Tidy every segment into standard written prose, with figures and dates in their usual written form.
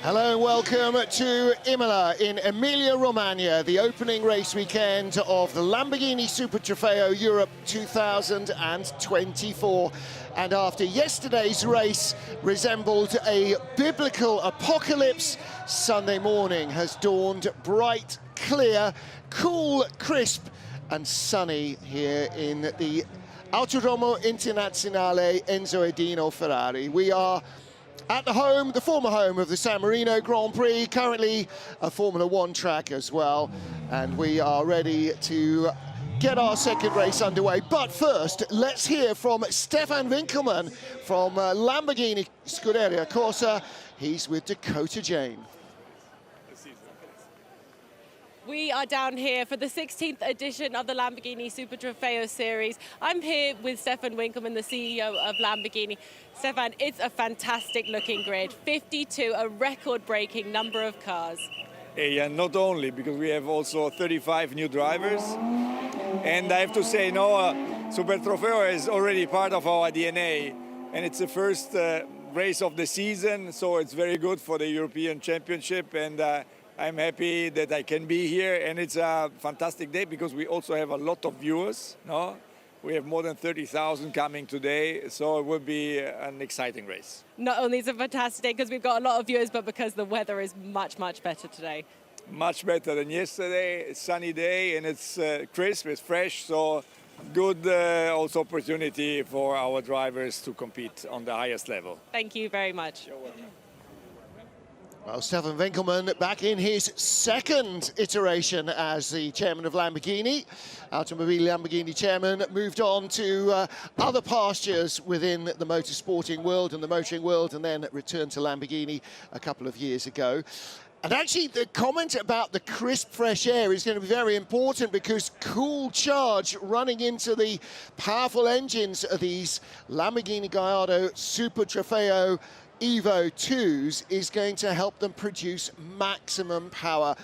Hello and welcome to Imola in Emilia-Romagna, the opening race weekend of the Lamborghini Super Trofeo Europe 2024. And after yesterday's race resembled a biblical apocalypse, Sunday morning has dawned bright, clear, cool, crisp and sunny here in the Autodromo Internazionale Enzo Edino Ferrari. We are at the former home of the San Marino Grand Prix, currently a Formula One track as well. And we are ready to get our second race underway. But first, let's hear from Stefan Winkelmann from Lamborghini Scuderia Corsa. He's with Dakota Jane. We are down here for the 16th edition of the Lamborghini Super Trofeo Series. I'm here with Stefan Winkelmann, the CEO of Lamborghini. Stefan, it's a fantastic looking grid, 52, a record-breaking number of cars. Yeah, not only, because we have also 35 new drivers. And I have to say, Super Trofeo is already part of our DNA. And it's the first race of the season, so it's very good for the European Championship. And I'm happy that I can be here, and it's a fantastic day because we also have a lot of viewers. We have more than 30,000 coming today, so it will be an exciting race. Not only is it a fantastic day because we've got a lot of viewers, but because the weather is much, much better today. Much better than yesterday. It's a sunny day, and it's crisp, it's fresh, so good also opportunity for our drivers to compete on the highest level. Thank you very much. You're welcome. Well, Stefan Winkelmann back in his second iteration as the chairman of Lamborghini. Automobile Lamborghini chairman moved on to other pastures within the motorsporting world and the motoring world, and then returned to Lamborghini a couple of years ago. And actually, the comment about the crisp, fresh air is going to be very important because cool charge running into the powerful engines of these Lamborghini Gallardo Super Trofeo Evo 2s is going to help them produce maximum power,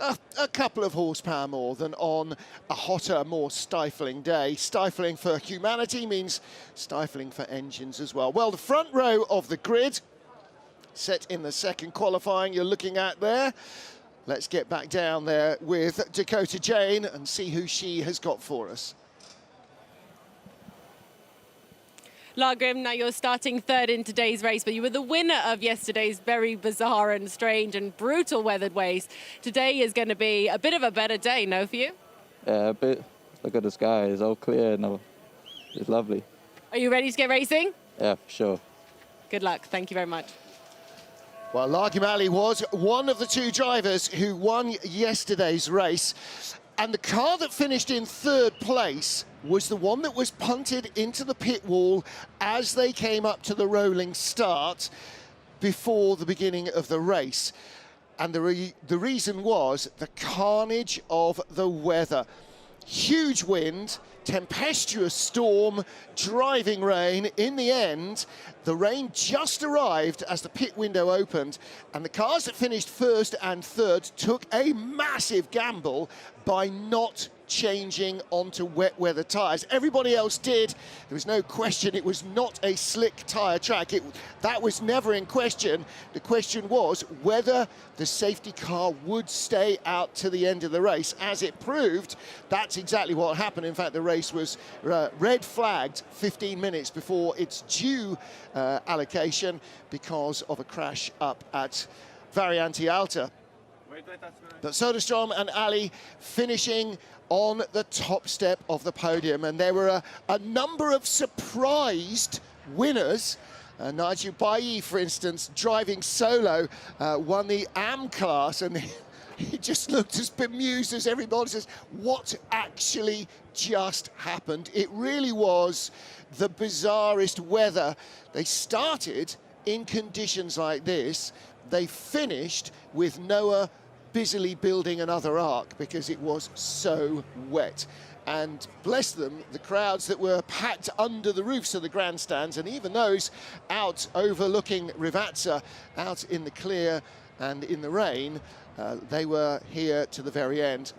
a couple of horsepower more than on a hotter, more stifling day. Stifling for humanity means stifling for engines as well. Well, the front row of the grid, set in the second qualifying you're looking at there. Let's get back down there with Dakota Jane and see who she has got for us. Lagrim, now you're starting third in today's race, but you were the winner of yesterday's very bizarre and strange and brutal weathered race. Today is going to be a bit of a better day, no, for you? Yeah, a bit. Look at the sky, it's all clear and it's lovely. Are you ready to get racing? Yeah, for sure. Good luck, thank you very much. Well, Lagrim Ali was one of the two drivers who won yesterday's race. And the car that finished in third place was the one that was punted into the pit wall as they came up to the rolling start before the beginning of the race. And the reason was the carnage of the weather. Huge wind, tempestuous storm, driving rain. In the end, the rain just arrived as the pit window opened, and the cars that finished first and third took a massive gamble by not changing onto wet weather tyres. Everybody else did. There was no question it was not a slick tyre track. That was never in question. The question was whether the safety car would stay out to the end of the race. As it proved, that's exactly what happened. In fact, the race was red flagged 15 minutes before its due allocation because of a crash up at Variante Alta. But Soderstrom and Ali finishing on the top step of the podium, and there were a number of surprised winners. Nigel Bailly, for instance, driving solo, won the AM class, and he just looked as bemused as everybody. Says, what actually just happened? It really was the bizarrest weather. They started in conditions like this. They finished with Noah busily building another arc because it was so wet. And bless them, the crowds that were packed under the roofs of the grandstands, and even those out overlooking Rivazza, out in the clear and in the rain, they were here to the very end.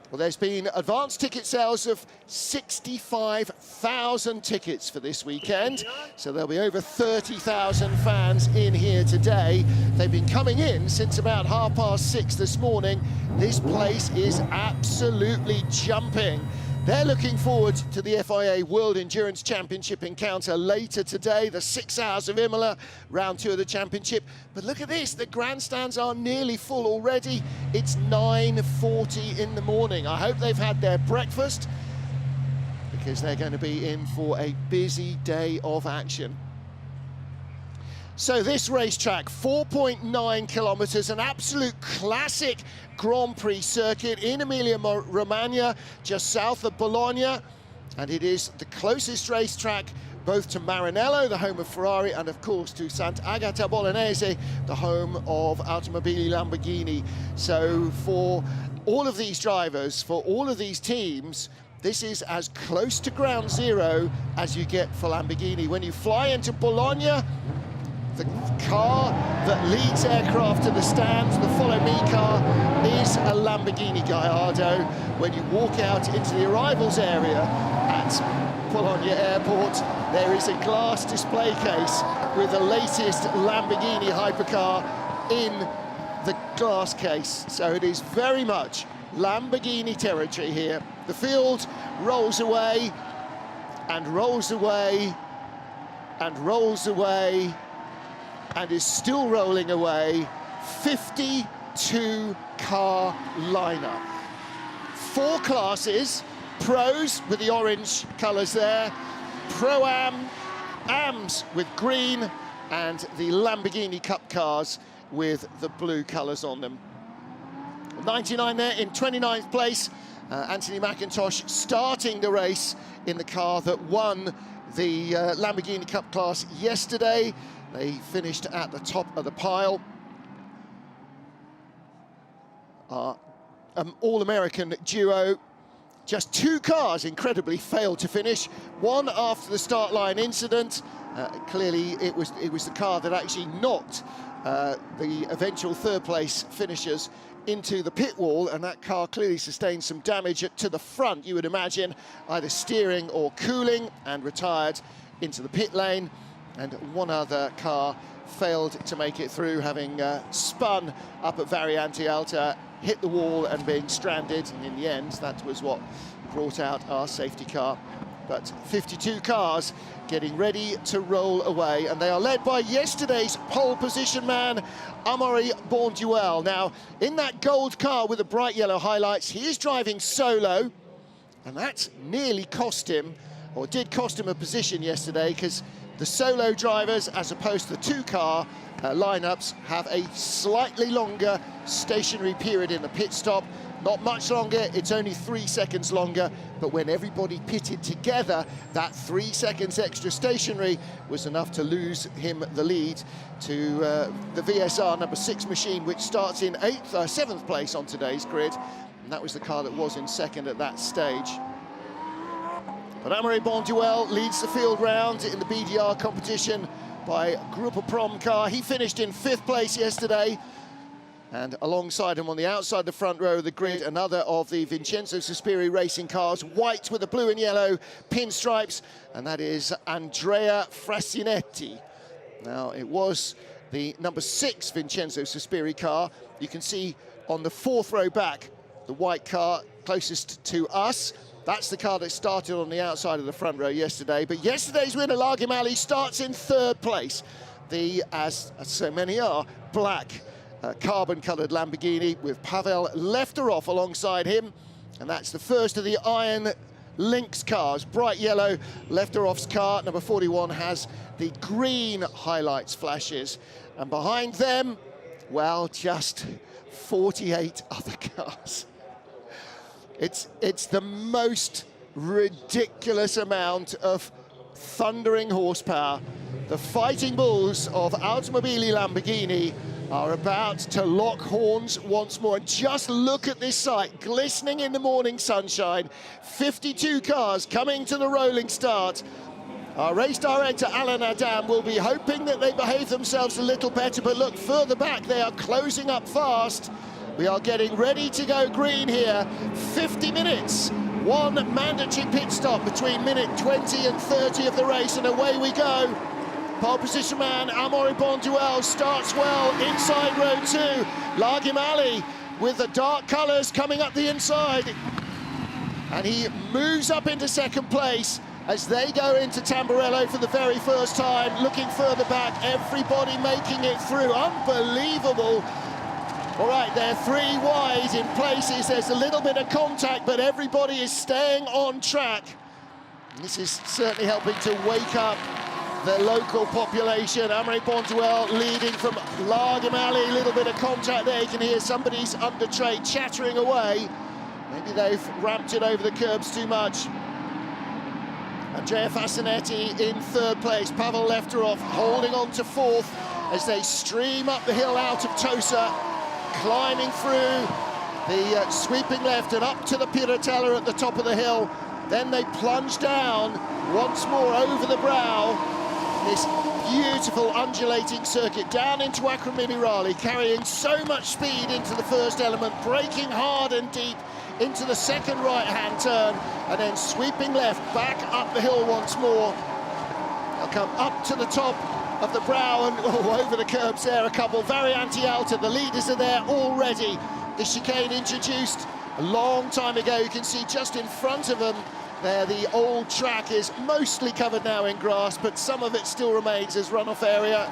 Well, there's been advanced ticket sales of 65,000 tickets for this weekend. So there'll be over 30,000 fans in here today. They've been coming in since about 6:30 this morning. This place is absolutely jumping. They're looking forward to the FIA World Endurance Championship encounter later today, the 6 hours of Imola, round 2 of the championship. But look at this, the grandstands are nearly full already. It's 9:40 in the morning. I hope they've had their breakfast, because they're going to be in for a busy day of action. So this racetrack, 4.9 kilometres, an absolute classic Grand Prix circuit in Emilia-Romagna, just south of Bologna. And it is the closest racetrack both to Maranello, the home of Ferrari, and of course to Sant'Agata Bolognese, the home of Automobili Lamborghini. So for all of these drivers, for all of these teams, this is as close to ground zero as you get for Lamborghini. When you fly into Bologna, the car that leads aircraft to the stands, the Follow Me car, is a Lamborghini Gallardo. When you walk out into the arrivals area at Bologna Airport, there is a glass display case with the latest Lamborghini hypercar in the glass case. So it is very much Lamborghini territory here. The field rolls away and rolls away and rolls away and is still rolling away. 52-car lineup. 4 classes, pros with the orange colours there, Pro-Am, Ams with green, and the Lamborghini Cup cars with the blue colours on them. 99 there in 29th place. Anthony McIntosh starting the race in the car that won the Lamborghini Cup class yesterday. They finished at the top of the pile. All-American duo. Just 2 cars, incredibly, failed to finish. One after the start line incident. Clearly, it was the car that actually knocked the eventual 3rd place finishers into the pit wall, and that car clearly sustained some damage to the front, you would imagine, either steering or cooling, and retired into the pit lane. And one other car failed to make it through, having spun up at Variante Alta, hit the wall and being stranded. And in the end, that was what brought out our safety car. But 52 cars getting ready to roll away, and they are led by yesterday's pole position man, Amaury Bonduelle. Now, in that gold car with the bright yellow highlights, he is driving solo, and that nearly cost him, or did cost him, a position yesterday, because the solo drivers, as opposed to the 2-car lineups, have a slightly longer stationary period in the pit stop. Not much longer, it's only 3 seconds longer, but when everybody pitted together, that 3 seconds extra stationary was enough to lose him the lead to the VSR number 6 machine, which starts in 7th place on today's grid, and that was the car that was in 2nd at that stage. But Amaury Bonduelle leads the field round in the BDR competition by Gruppo Prom car. He finished in 5th place yesterday, and alongside him on the outside the front row of the grid, another of the Vincenzo Sospiri racing cars, white with the blue and yellow pinstripes, and that is Andrea Frassinetti. Now, it was the number 6 Vincenzo Sospiri car. You can see on the 4th row back, the white car closest to us. That's the car that started on the outside of the front row yesterday. But yesterday's winner, Largham Ali, starts in 3rd place. The, as so many are, black carbon-coloured Lamborghini with Pavel Lefterov alongside him. And that's the first of the Iron Lynx cars. Bright yellow, Lefterov's car, number 41, has the green highlights flashes. And behind them, well, just 48 other cars. It's the most ridiculous amount of thundering horsepower. The fighting bulls of Automobili Lamborghini are about to lock horns once more. And just look at this sight, glistening in the morning sunshine. 52 cars coming to the rolling start. Our race director, Alan Adam, will be hoping that they behave themselves a little better, but look, further back, they are closing up fast. We are getting ready to go green here. 50 minutes, one mandatory pit stop between minute 20 and 30 of the race, and away we go. Pole position man, Amaury Bonduelle starts well inside row 2. Lagimali with the dark colours coming up the inside. And he moves up into second place as they go into Tamburello for the very first time. Looking further back, everybody making it through. Unbelievable. All right, they're 3 wide in places. There's a little bit of contact, but everybody is staying on track. This is certainly helping to wake up the local population. Amaury Bonduelle leading from Lagimali. A little bit of contact there. You can hear somebody's under tray chattering away. Maybe they've ramped it over the curbs too much. Andrea Fascinetti in 3rd place. Pavel Lefterov holding on to 4th as they stream up the hill out of Tosa, climbing through the sweeping left and up to the Piratella at the top of the hill. Then they plunge down once more over the brow. This beautiful undulating circuit down into Acromimirali, carrying so much speed into the first element, braking hard and deep into the second right-hand turn, and then sweeping left back up the hill once more. They'll come up to the top of the brow and over the curbs there, a couple. Variante Alta, the leaders are there already. The chicane introduced a long time ago. You can see just in front of them there, the old track is mostly covered now in grass, but some of it still remains as runoff area.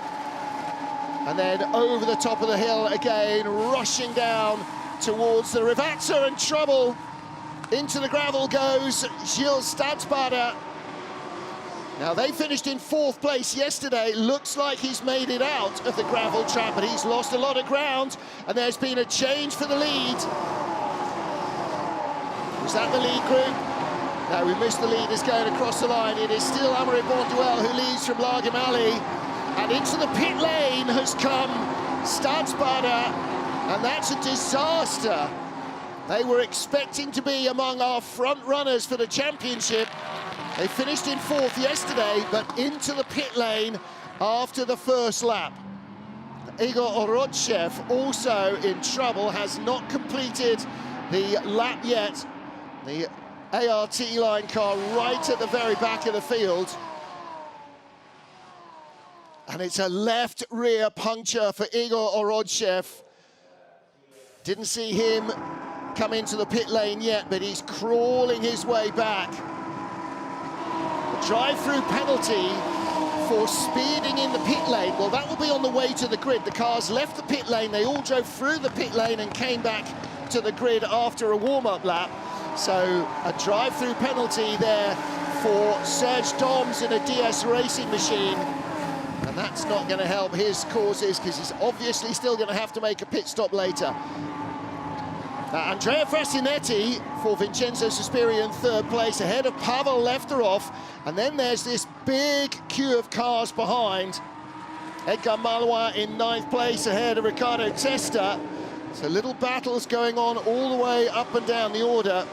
And then over the top of the hill again, rushing down towards the Rivazza, and trouble. Into the gravel goes Gilles Stadsbader. Now, they finished in 4th place yesterday. Looks like he's made it out of the gravel trap, but he's lost a lot of ground, and there's been a change for the lead. Was that the lead group? No, we missed the leaders going across the line. It is still Amaury Bonduelle who leads from Lagimali, and into the pit lane has come Stadsbader. And that's a disaster. They were expecting to be among our front runners for the championship. They finished in 4th yesterday, but into the pit lane after the first lap. Igor Orodchev also in trouble, has not completed the lap yet. The ART line car right at the very back of the field. And it's a left rear puncture for Igor Orodchev. Didn't see him come into the pit lane yet, but he's crawling his way back. A drive-through penalty for speeding in the pit lane. Well, that will be on the way to the grid. The cars left the pit lane, they all drove through the pit lane and came back to the grid after a warm-up lap. So a drive-through penalty there for Serge Doms in a DS racing machine. And that's not going to help his causes, because he's obviously still going to have to make a pit stop later. Andrea Fascinetti for Vincenzo Sospiri in 3rd place, ahead of Pavel Lefterov. And then there's this big queue of cars behind. Edgar Malouin in 9th place, ahead of Ricardo Testa. So little battles going on all the way up and down the order.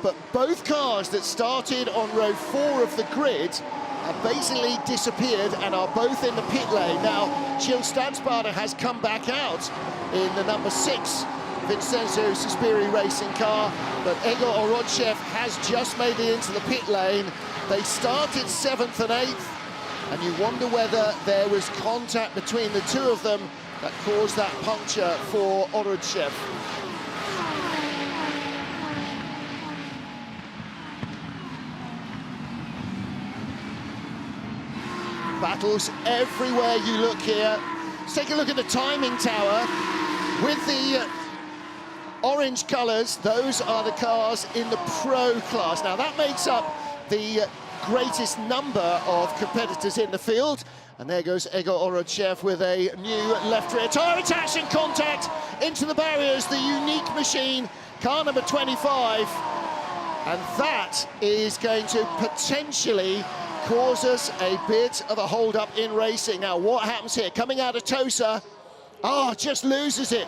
But both cars that started on row 4 of the grid have basically disappeared and are both in the pit lane. Now, Gilles Stadsbader has come back out in the number 6 Vincenzo Sospiri racing car, but Igor Orodchev has just made it into the pit lane. They started 7th and 8th, and you wonder whether there was contact between the two of them that caused that puncture for Orodchev. Battles everywhere you look here. Let's take a look at the timing tower with the orange colours. Those are the cars in the pro class. Now that makes up the greatest number of competitors in the field. And there goes Igor Orodchev with a new left rear tyre attach and contact into the barriers. The unique machine, car number 25. And that is going to potentially cause us a bit of a hold-up in racing. Now, what happens here? Coming out of Tosa, just loses it.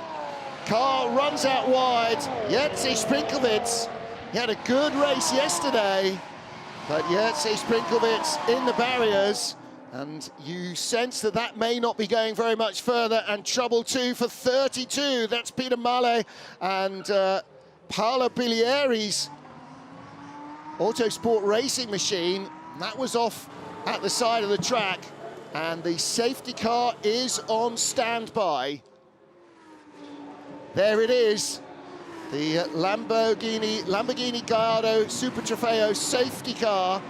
Car runs out wide. Jerzy Sprinklewitz, he had a good race yesterday. But yet, Sprinklevitz in the barriers, and you sense that that may not be going very much further, and trouble two for 32. That's Peter Male and Paolo Bilieri's Autosport racing machine. That was off at the side of the track, and the safety car is on standby. There it is. The Lamborghini Gallardo Super Trofeo safety car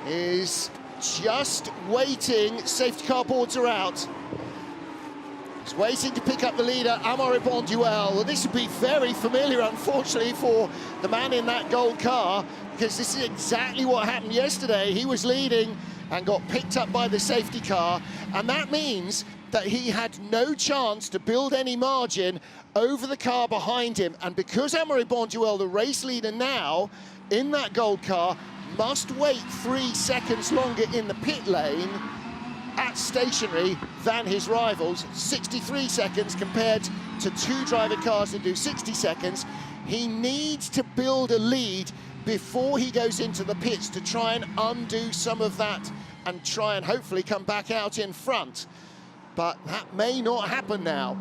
is just waiting. Safety car boards are out. He's waiting to pick up the leader, Amaury Bonduelle. Well, this would be very familiar, unfortunately, for the man in that gold car, because this is exactly what happened yesterday. He was leading and got picked up by the safety car, and that means that he had no chance to build any margin over the car behind him. And because Amaury Bonduelle, the race leader now in that gold car, must wait 3 seconds longer in the pit lane at stationary than his rivals, 63 seconds compared to 2 driver cars that do 60 seconds, he needs to build a lead before he goes into the pits to try and undo some of that and try and hopefully come back out in front. But that may not happen now.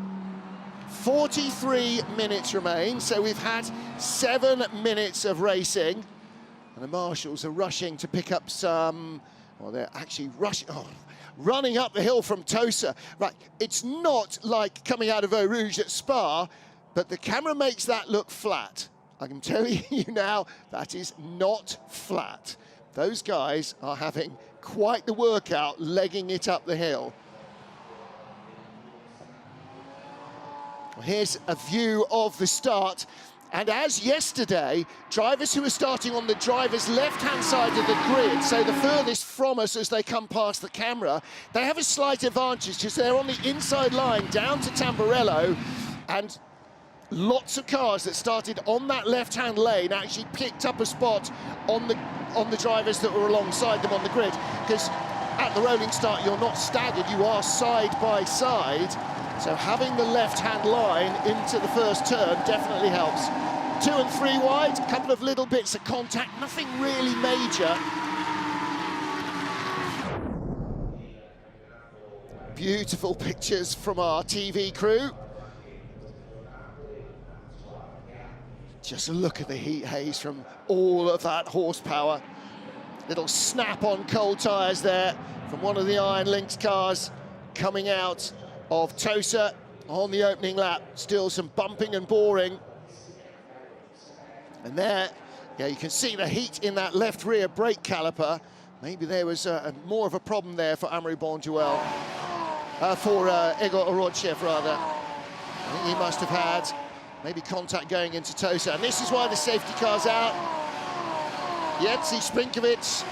43 minutes remain, so we've had 7 minutes of racing, and the marshals are rushing to pick up some, well, they're actually running up the hill from Tosa. Right, it's not like coming out of Eau Rouge at Spa, but the camera makes that look flat. I can tell you now, that is not flat. Those guys are having quite the workout legging it up the hill. Here's a view of the start, and as yesterday, drivers who are starting on the driver's left-hand side of the grid, so the furthest from us as they come past the camera, they have a slight advantage because they're on the inside line down to Tamburello, and lots of cars that started on that left-hand lane actually picked up a spot on the drivers that were alongside them on the grid, because at the rolling start you're not staggered, you are side by side. So having the left-hand line into the first turn definitely helps. 2 and 3 wide, a couple of little bits of contact, nothing really major. Beautiful pictures from our TV crew. Just look at the heat haze from all of that horsepower. Little snap on cold tyres there from one of the Iron Lynx cars coming out of Tosa on the opening lap. Still some bumping and boring. And there, yeah, you can see the heat in that left rear brake caliper. Maybe there was more of a problem there for Amaury Bonduelle, for Igor Orodchev rather. I think he must have had maybe contact going into Tosa. And this is why the safety car's out. Jentzi Sprinklevitz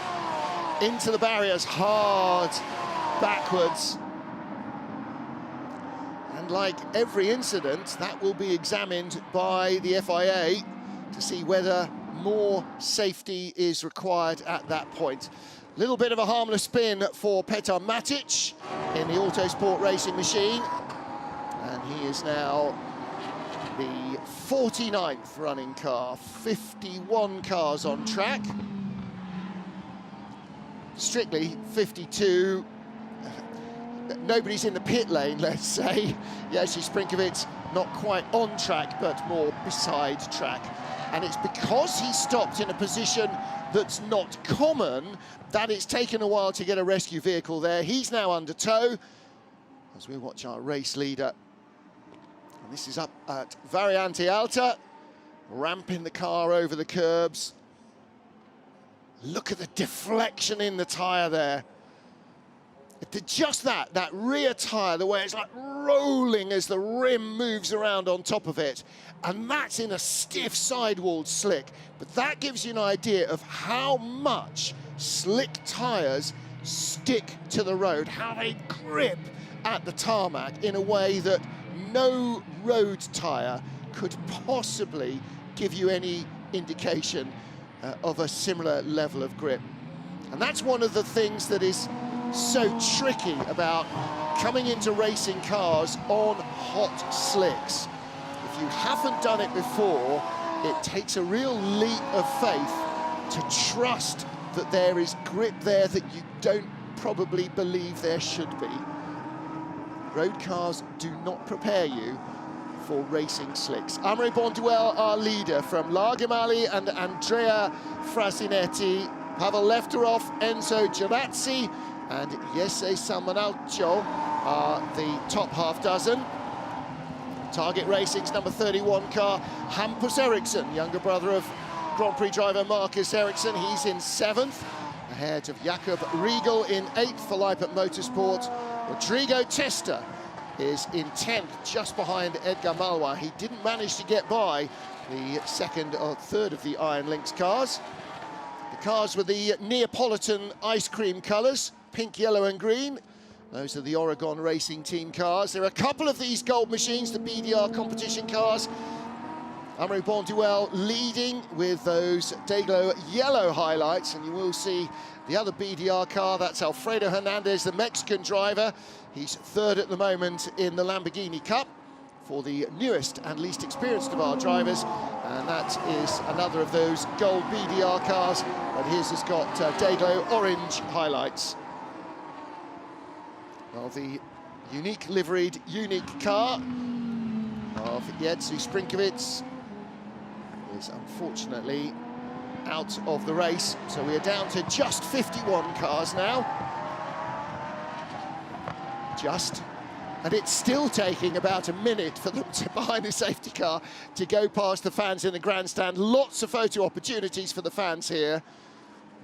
into the barriers, hard backwards. And like every incident, that will be examined by the FIA to see whether more safety is required at that point. A little bit of a harmless spin for Petar Matic in the Autosport racing machine. And he is now the 49th running car, 51 cars on track. Strictly 52. Nobody's in the pit lane, let's say. Jentzi Sprinklevitz not quite on track, but more beside track. And it's because he stopped in a position that's not common that it's taken a while to get a rescue vehicle there. He's now under tow as we watch our race leader. And this is up at Variante Alta, ramping the car over the curbs. Look at the deflection in the tyre there. Just that rear tyre, the way it's like rolling as the rim moves around on top of it. And that's in a stiff sidewalled slick. But that gives you an idea of how much slick tyres stick to the road, how they grip at the tarmac in a way that no road tyre could possibly give you any indication of a similar level of grip. And that's one of the things that is so tricky about coming into racing cars on hot slicks. If you haven't done it before, it takes a real leap of faith to trust that there is grip there that you don't probably believe there should be. Road cars do not prepare you for racing slicks. Amaury Bonduelle, our leader, from Largimali and Andrea Frasinetti, Pavel Lefterov, Enzo Girazzi, and Jesse Salmonauccio are the top half dozen. Target Racing's number 31 car, Hampus Eriksson, younger brother of Grand Prix driver Marcus Eriksson. He's in 7th, ahead of Jakob Riegel in 8th for Leipert Motorsport. Rodrigo Testa is in 10th, just behind Edgar Malwa. He didn't manage to get by the 2nd or 3rd of the Iron Lynx cars. The cars with the Neapolitan ice cream colours, pink, yellow and green. Those are the Oregon Racing Team cars. There are a couple of these gold machines, the BDR competition cars. Amaury Bonduelle leading with those Dayglow yellow highlights, and you will see the other BDR car, that's Alfredo Hernandez, the Mexican driver. He's 3rd at the moment in the Lamborghini Cup for the newest and least experienced of our drivers, and that is another of those gold BDR cars, but his has got Dayglow orange highlights. Well, the unique liveried, unique car of Jerzy Sprinkovits is unfortunately out of the race, so we are down to just 51 cars now. And it's still taking about a minute for them to, behind the safety car, to go past the fans in the grandstand. Lots of photo opportunities for the fans here.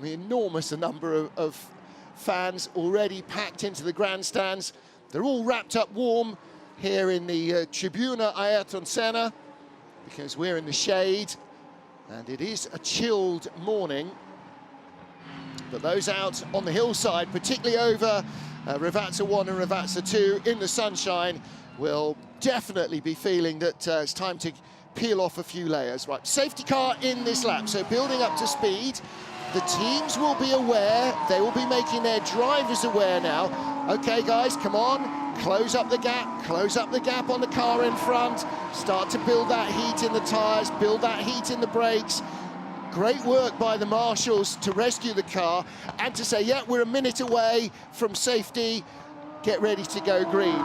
The enormous number of fans already packed into the grandstands. They're all wrapped up warm here in the Tribuna Ayrton Senna, because we're in the shade and it is a chilled morning. But those out on the hillside, particularly over Rivazza 1 and Rivazza 2 in the sunshine, will definitely be feeling that it's time to peel off a few layers. Right, safety car in this lap, so building up to speed. The teams will be aware, they will be making their drivers aware now. Okay, guys, come on, close up the gap on the car in front, start to build that heat in the tyres, build that heat in the brakes. Great work by the marshals to rescue the car and to say, yeah, we're a minute away from safety, get ready to go green.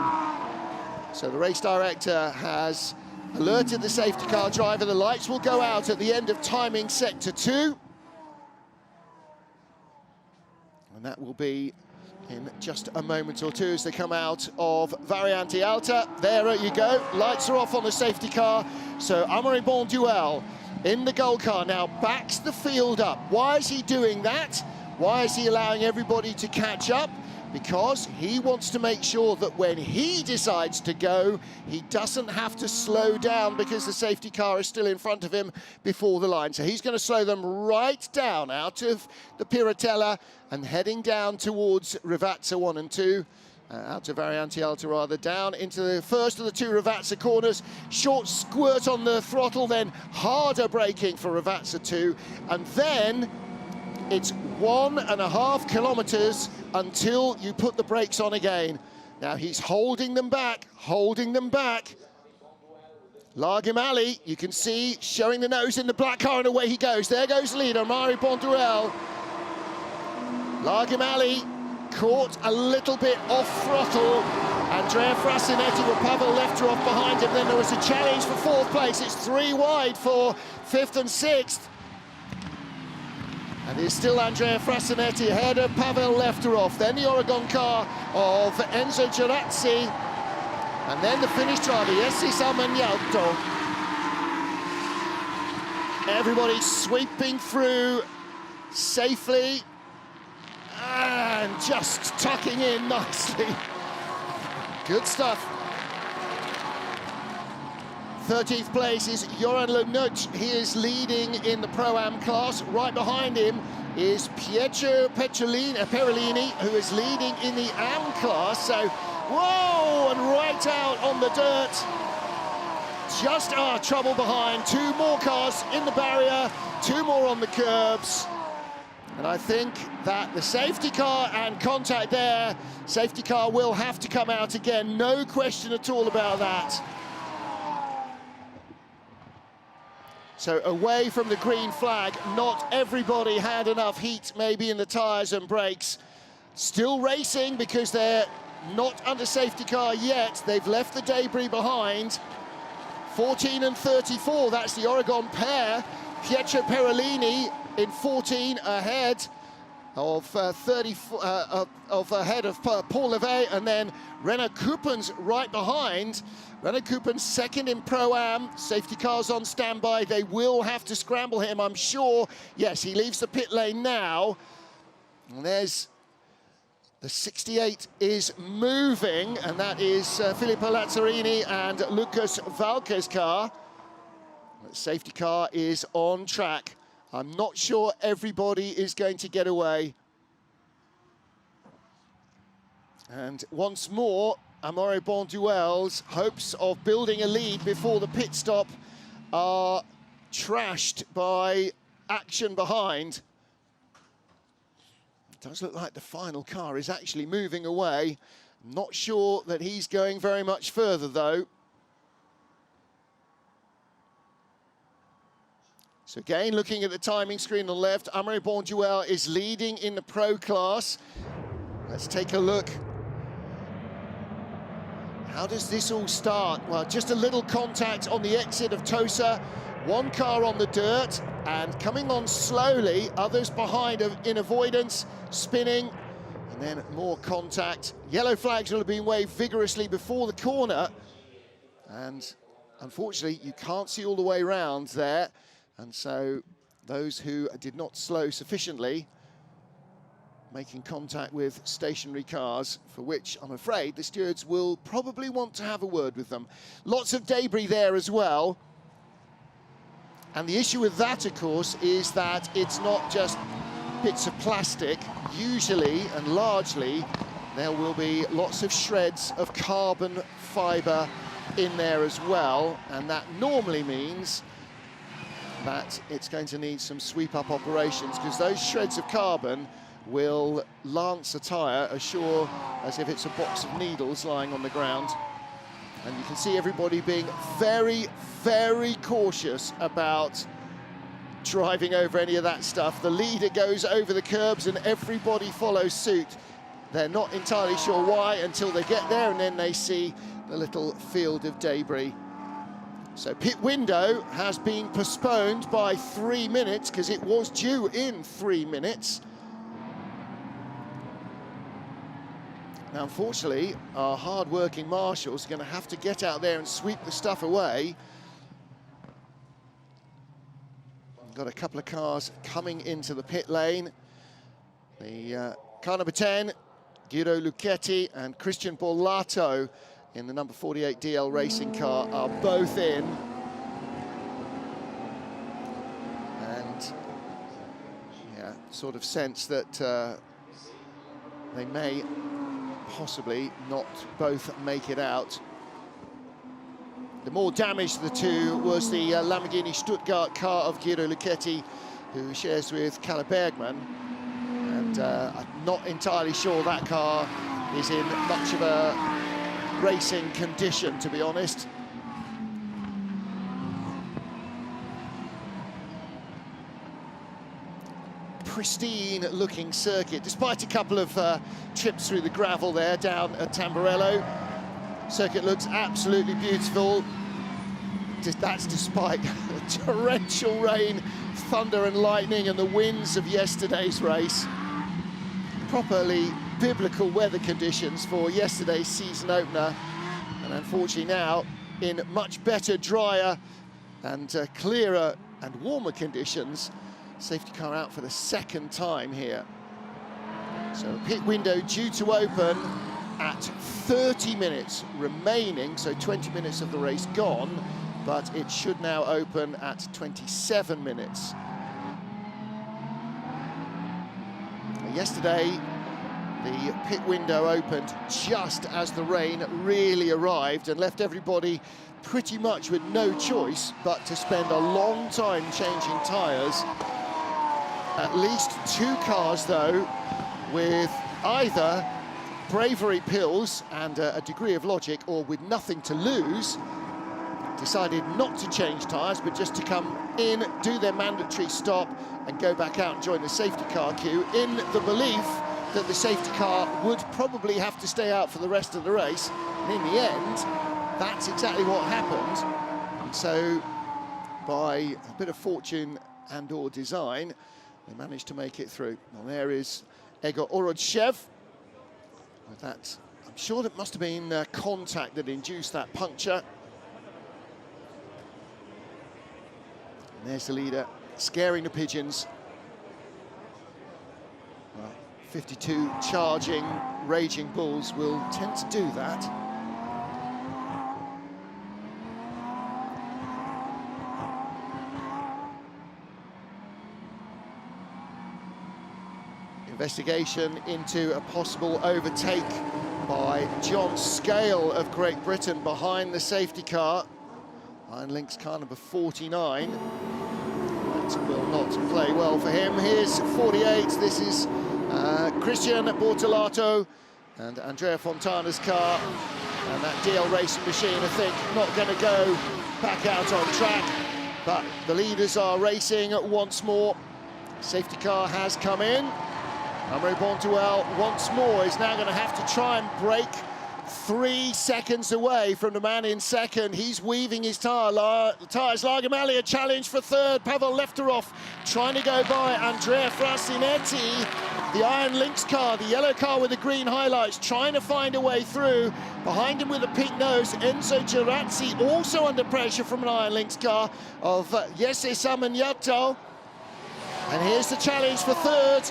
So the race director has alerted the safety car driver. The lights will go out at the end of timing sector 2. And that will be in just a moment or two as they come out of Variante Alta. There you go, lights are off on the safety car. So Amaury Bonduelle in the gold car now backs the field up. Why is he doing that? Why is he allowing everybody to catch up? Because he wants to make sure that when he decides to go, he doesn't have to slow down because the safety car is still in front of him before the line. So he's going to slow them right down out of the Piratella and heading down towards Rivazza 1 and 2. Out to Variante Alta rather, down into the first of the 2 Rivazza corners. Short squirt on the throttle, then harder braking for Rivazza 2. And then it's 1.5 kilometers until you put the brakes on again. Now he's holding them back, Largimali, you can see, showing the nose in the black car, and away he goes. There goes leader, Amaury Bonduelle. Largimali caught a little bit off throttle. Andrea Frasinetti with Pavel Lefterov behind him. Then there was a challenge for 4th place. It's 3 wide for 5th and 6th. And it's still Andrea Frasinetti ahead of Pavel Lefterov. Then the Oregon car of Enzo Girazzi. And then the Finnish driver, Jesse Salmonauccio. Everybody sweeping through safely and just tucking in nicely. Good stuff. 13th place is Joran Lenuch. He is leading in the Pro-Am class. Right behind him is Pietro Perolini, who is leading in the Am class. So, whoa, and right out on the dirt. Just trouble behind. 2 more cars in the barrier, 2 more on the curbs. And I think that the safety car and contact there, safety car will have to come out again. No question at all about that. So away from the green flag, not everybody had enough heat maybe in the tyres and brakes. Still racing because they're not under safety car yet. They've left the debris behind. 14 and 34, that's the Oregon pair. Pietro Perellini in 14 ahead of ahead of Paul Levet, and then Renaud Coupen's right behind. Renaud Coupen's second in Pro-Am. Safety cars on standby. They will have to scramble him, I'm sure. Yes, he leaves the pit lane now. And there's the 68 is moving, and that is Filippo Lazzarini and Lucas Valke's car. The safety car is on track. I'm not sure everybody is going to get away. And once more, Amaury Bonduel's hopes of building a lead before the pit stop are trashed by action behind. It does look like the final car is actually moving away. Not sure that he's going very much further, though. So again, looking at the timing screen on the left, Amaury Bonduel is leading in the pro class. Let's take a look. How does this all start? Well, just a little contact on the exit of Tosa. One car on the dirt and coming on slowly, others behind in avoidance, spinning, and then more contact. Yellow flags will have been waved vigorously before the corner. And unfortunately, you can't see all the way around there. And so those who did not slow sufficiently making contact with stationary cars, for which I'm afraid the stewards will probably want to have a word with them. Lots of debris there as well. And the issue with that, of course, is that it's not just bits of plastic. Usually and largely, there will be lots of shreds of carbon fibre in there as well. And that normally means that it's going to need some sweep-up operations, because those shreds of carbon will lance a tyre as sure as if it's a box of needles lying on the ground. And you can see everybody being very, very cautious about driving over any of that stuff. The leader goes over the curbs and everybody follows suit. They're not entirely sure why until they get there, and then they see the little field of debris. So pit window has been postponed by 3 minutes because it was due in 3 minutes. Now, unfortunately, our hard-working marshals are going to have to get out there and sweep the stuff away. We've got a couple of cars coming into the pit lane. The car number 10, Guido Lucchetti, and Christian Borlato in the number 48 DL Racing car are both in. And, yeah, sort of sense that they may possibly not both make it out. The more damaged of the two was the Lamborghini Stuttgart car of Guido Lucchetti, who shares with Kalle Bergman. And I'm not entirely sure that car is in much of a racing condition, to be honest. Pristine looking circuit, despite a couple of trips through the gravel there down at Tamburello. Circuit looks absolutely beautiful. That's despite the torrential rain, thunder and lightning and the winds of yesterday's race. Properly biblical weather conditions for yesterday's season opener, and unfortunately now in much better, drier and clearer and warmer conditions. Safety car out for the second time here. So pit window due to open at 30 minutes remaining, so 20 minutes of the race gone, but it should now open at 27 minutes. Yesterday, the pit window opened just as the rain really arrived and left everybody pretty much with no choice but to spend a long time changing tyres. At least 2 cars, though, with either bravery pills and a degree of logic, or with nothing to lose, decided not to change tyres, but just to come in, do their mandatory stop, and go back out and join the safety car queue, in the belief that the safety car would probably have to stay out for the rest of the race. And in the end, that's exactly what happened. And so, by a bit of fortune and/or design, they managed to make it through. Well, there is Egor Orodchev. With that, I'm sure that must have been contact that induced that puncture. And there's the leader, scaring the pigeons. Well, 52 charging, raging bulls will tend to do that. Investigation into a possible overtake by John Scale of Great Britain behind the safety car. Iron Lynx car number 49. That will not play well for him. Here's 48. This is Christian Bortolato and Andrea Fontana's car. And that DL Racing machine, I think, not going to go back out on track. But the leaders are racing once more. Safety car has come in. Amaury Bonduelle once more is now going to have to try and break 3 seconds away from the man in second. He's weaving his tyres. Largamali a challenge for third. Pavel Lefterov trying to go by Andrea Frasinetti. The Iron Lynx car, the yellow car with the green highlights, trying to find a way through. Behind him with a pink nose, Enzo Girazzi, also under pressure from an Iron Lynx car of Jesse Samaniato. And here's the challenge for third.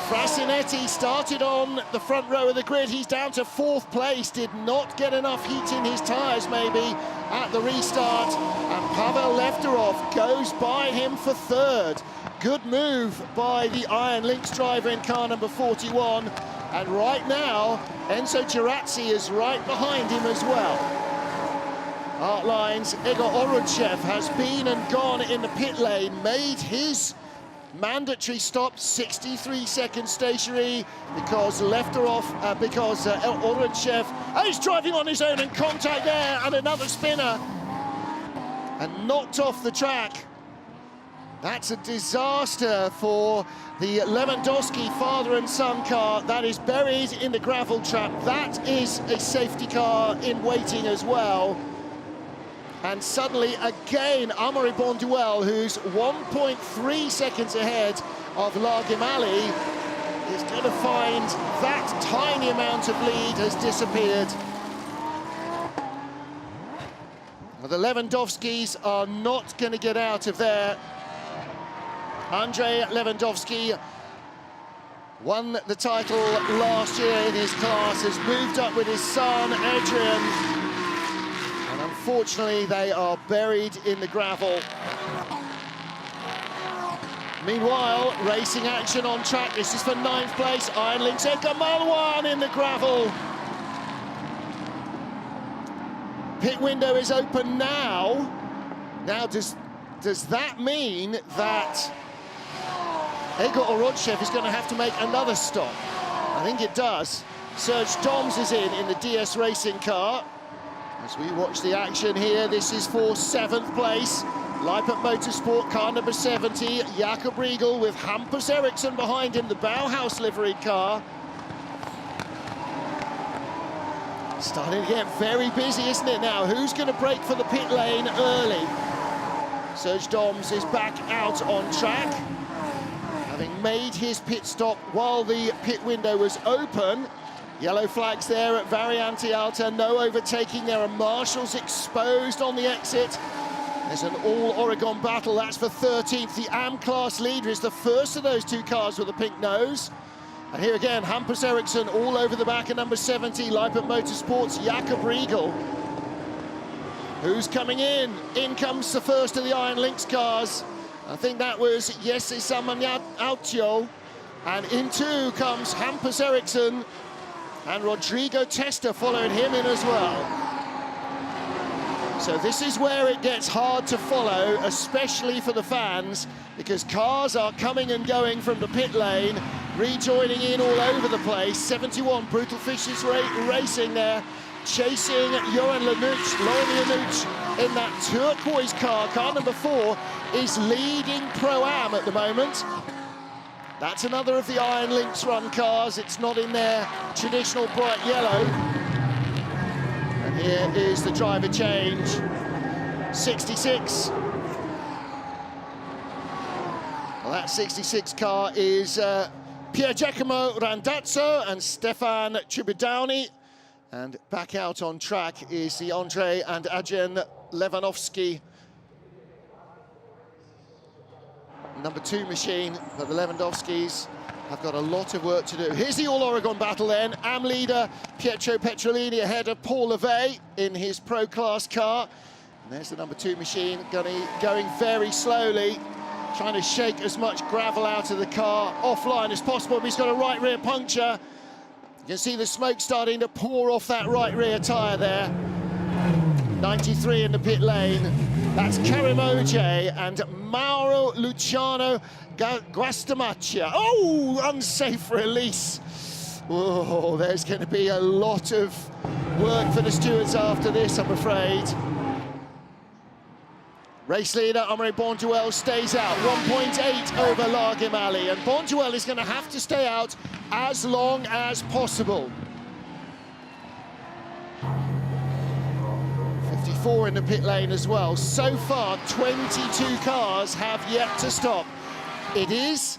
Frasinetti started on the front row of the grid. He's down to 4th place. Did not get enough heat in his tyres, maybe, at the restart. And Pavel Lefterov goes by him for third. Good move by the Iron Lynx driver in car number 41. And right now, Enzo Girazzi is right behind him as well. Artlines, Egor Orodchev has been and gone in the pit lane, made his mandatory stop, 63 seconds stationary, because Orodchev, he's driving on his own, and contact there, and another spinner, and knocked off the track. That's a disaster for the Lewandowski father and son car that is buried in the gravel trap. That is a safety car in waiting as well. And suddenly, again, Amaury Bonduelle, who's 1.3 seconds ahead of Largamali, is going to find that tiny amount of lead has disappeared. Well, the Lewandowskis are not going to get out of there. Andrei Lewandowski won the title last year in his class, has moved up with his son, Adrian. Unfortunately, they are buried in the gravel. Meanwhile, racing action on track. This is for 9th place. Iron Lynx Edgar Malouin in the gravel. Pit window is open now. Now, does that mean that Egor Orodchev is going to have to make another stop? I think it does. Serge Doms is in the DS Racing car. As we watch the action here, this is for 7th place. Lippert Motorsport car number 70, Jakob Riegel with Hampus Eriksson behind him, the Bauhaus liveried car. Starting to get very busy, isn't it now? Who's going to break for the pit lane early? Serge Doms is back out on track, having made his pit stop while the pit window was open. Yellow flags there at Variante Alta, no overtaking. There are marshals exposed on the exit. There's an all-Oregon battle, that's for 13th. The AM class leader is the first of those 2 cars with a pink nose. And here again, Hampus Eriksson all over the back of number 70, Lippert Motorsports, Jakob Riegel. Who's coming in? In comes the first of the Iron Lynx cars. I think that was Jesse Samaniato. And in 2 comes Hampus Eriksson. And Rodrigo Testa followed him in as well. So this is where it gets hard to follow, especially for the fans, because cars are coming and going from the pit lane, rejoining in all over the place. 71, Brutal Fishes Racing there, chasing Lauren Lanuch in that turquoise car. Car number 4 is leading Pro-Am at the moment. That's another of the Iron Lynx run cars. It's not in their traditional bright yellow. And here is the driver change. 66. Well, that 66 car is Pier Giacomo Randazzo and Stefan Chubidowny. And back out on track is the Andrei and Adrian Levanovsky number 2 machine, but the Lewandowskis have got a lot of work to do. Here's the All-Oregon battle then. AM leader Pietro Petrolini ahead of Paul Levey in his Pro Class car. And there's the number 2 machine going very slowly, trying to shake as much gravel out of the car offline as possible, but he's got a right rear puncture. You can see the smoke starting to pour off that right rear tyre there. 93 in the pit lane. That's Karim Oj and Mauro Luciano Guastamaccia. Oh, unsafe release. Oh, there's going to be a lot of work for the stewards after this, I'm afraid. Race leader Amaury Bonduelle stays out, 1.8 over Largim Ali, and Bonduelle is going to have to stay out as long as possible. 54 in the pit lane as well. So far, 22 cars have yet to stop. It is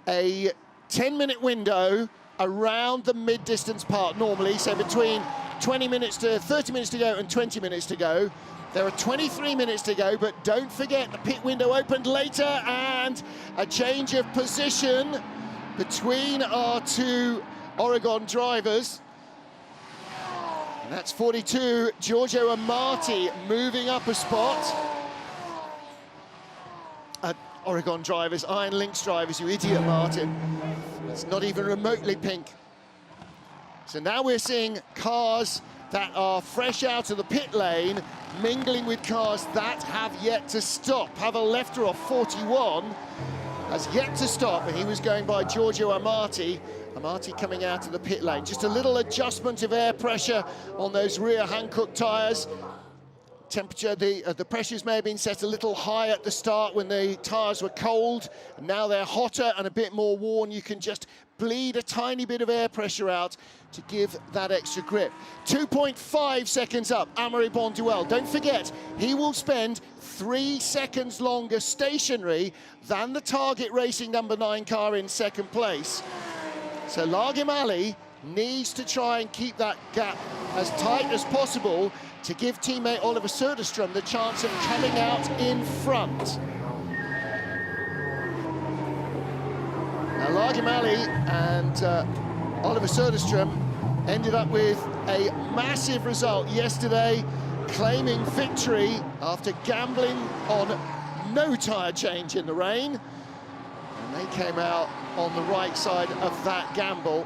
a 10-minute window around the mid-distance part normally, so between 20 minutes to 30 minutes to go and 20 minutes to go. There are 23 minutes to go, but don't forget the pit window opened later and a change of position between our 2 Oregon drivers. And that's 42, Giorgio Amati moving up a spot. Oregon drivers, Iron Lynx drivers, you idiot, Martin. It's not even remotely pink. So now we're seeing cars that are fresh out of the pit lane, mingling with cars that have yet to stop. Pavel Lefterov, 41, has yet to stop, and he was going by Giorgio Amati. Amati coming out of the pit lane. Just a little adjustment of air pressure on those rear Hankook tyres. Temperature, the pressures may have been set a little high at the start when the tyres were cold, and now they're hotter and a bit more worn. You can just bleed a tiny bit of air pressure out to give that extra grip. 2.5 seconds up, Amaury Bonduelle. Don't forget, he will spend 3 seconds longer stationary than the Target Racing number 9 car in second place. So Largim Ali needs to try and keep that gap as tight as possible to give teammate Oliver Söderström the chance of coming out in front. Now Largim Ali and Oliver Söderström ended up with a massive result yesterday, claiming victory after gambling on no tyre change in the rain. And they came out on the right side of that gamble.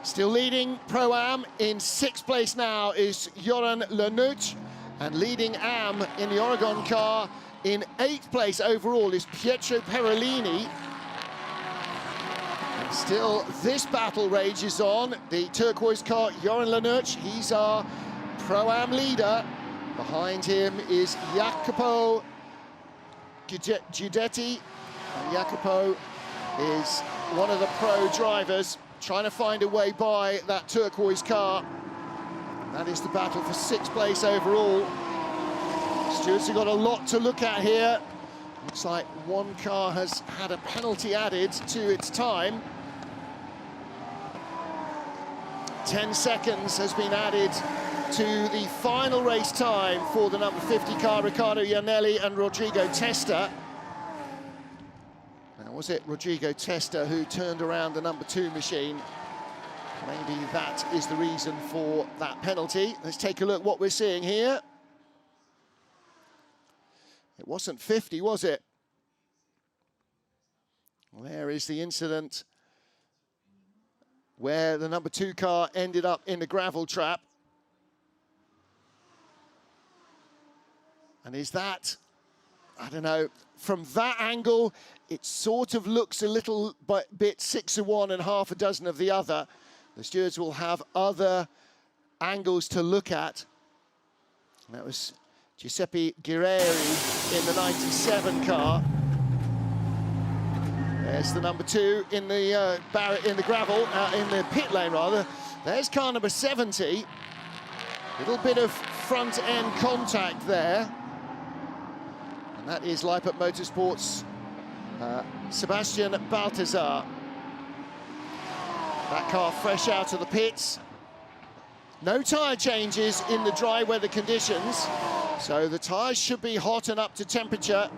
Still leading Pro-Am in 6th place now is Joran Lanuch, and leading Am in the Oregon car in 8th place overall is Pietro Perolini. And still this battle rages on. The turquoise car, Joran Lanuch, he's our Pro-Am leader. Behind him is Jacopo Giudetti. And Jacopo is one of the pro drivers, trying to find a way by that turquoise car. That is the battle for 6th place overall. Stewards have got a lot to look at here. Looks like one car has had a penalty added to its time. 10 seconds has been added to the final race time for the number 50 car, Riccardo Iannelli and Rodrigo Testa. Was it Rodrigo Testa who turned around the number 2 machine? Maybe that is the reason for that penalty. Let's take a look what we're seeing here. It wasn't 50, was it? Well, there is the incident where the number 2 car ended up in the gravel trap. And is that, I don't know, from that angle, it sort of looks a little bit 6 of one and half a dozen of the other. The stewards will have other angles to look at. And that was Giuseppe Guerrieri in the 97 car. There's the number 2 in the gravel, in the pit lane rather. There's car number 70. Little bit of front-end contact there. And that is Leipert Motorsports' Sebastian Balthazar. That car fresh out of the pits. No tyre changes in the dry weather conditions, so the tyres should be hot and up to temperature.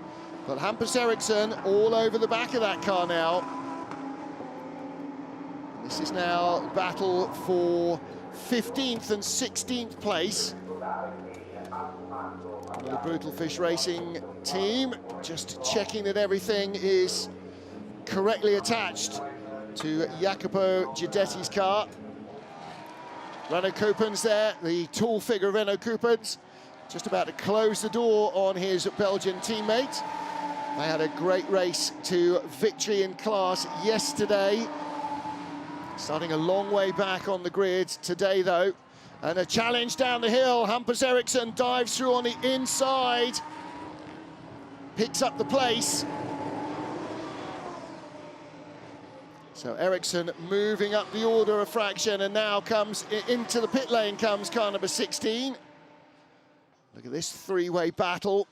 But Hampus Eriksson all over the back of that car now. This is now battle for 15th and 16th place. The Brutal Fish Racing team just checking that everything is correctly attached to Jacopo Giudetti's car. Renault Koopmans there, the tall figure of Renault Koopmans, just about to close the door on his Belgian teammate. They had a great race to victory in class yesterday. Starting a long way back on the grid today, though. And a challenge down the hill. Hampus Eriksson dives through on the inside. Picks up the place. So Eriksson moving up the order a fraction, and now comes into the pit lane comes car number 16. Look at this three-way battle.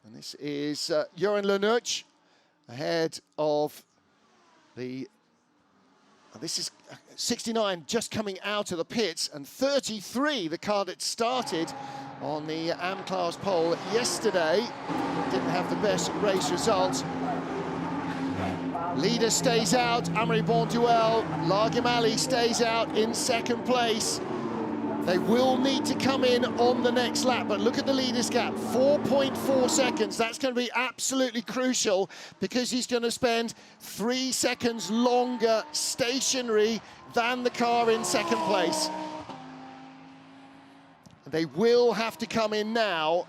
And this is Joran Lernuch ahead of the... This is 69 just coming out of the pits, and 33, the car that started on the AM-class pole yesterday. Didn't have the best race result. Leader stays out, Amaury Bonduelle. Largimali stays out in second place. They will need to come in on the next lap, but look at the leader's gap, 4.4 seconds. That's going to be absolutely crucial because he's going to spend 3 seconds longer stationary than the car in second place. They will have to come in now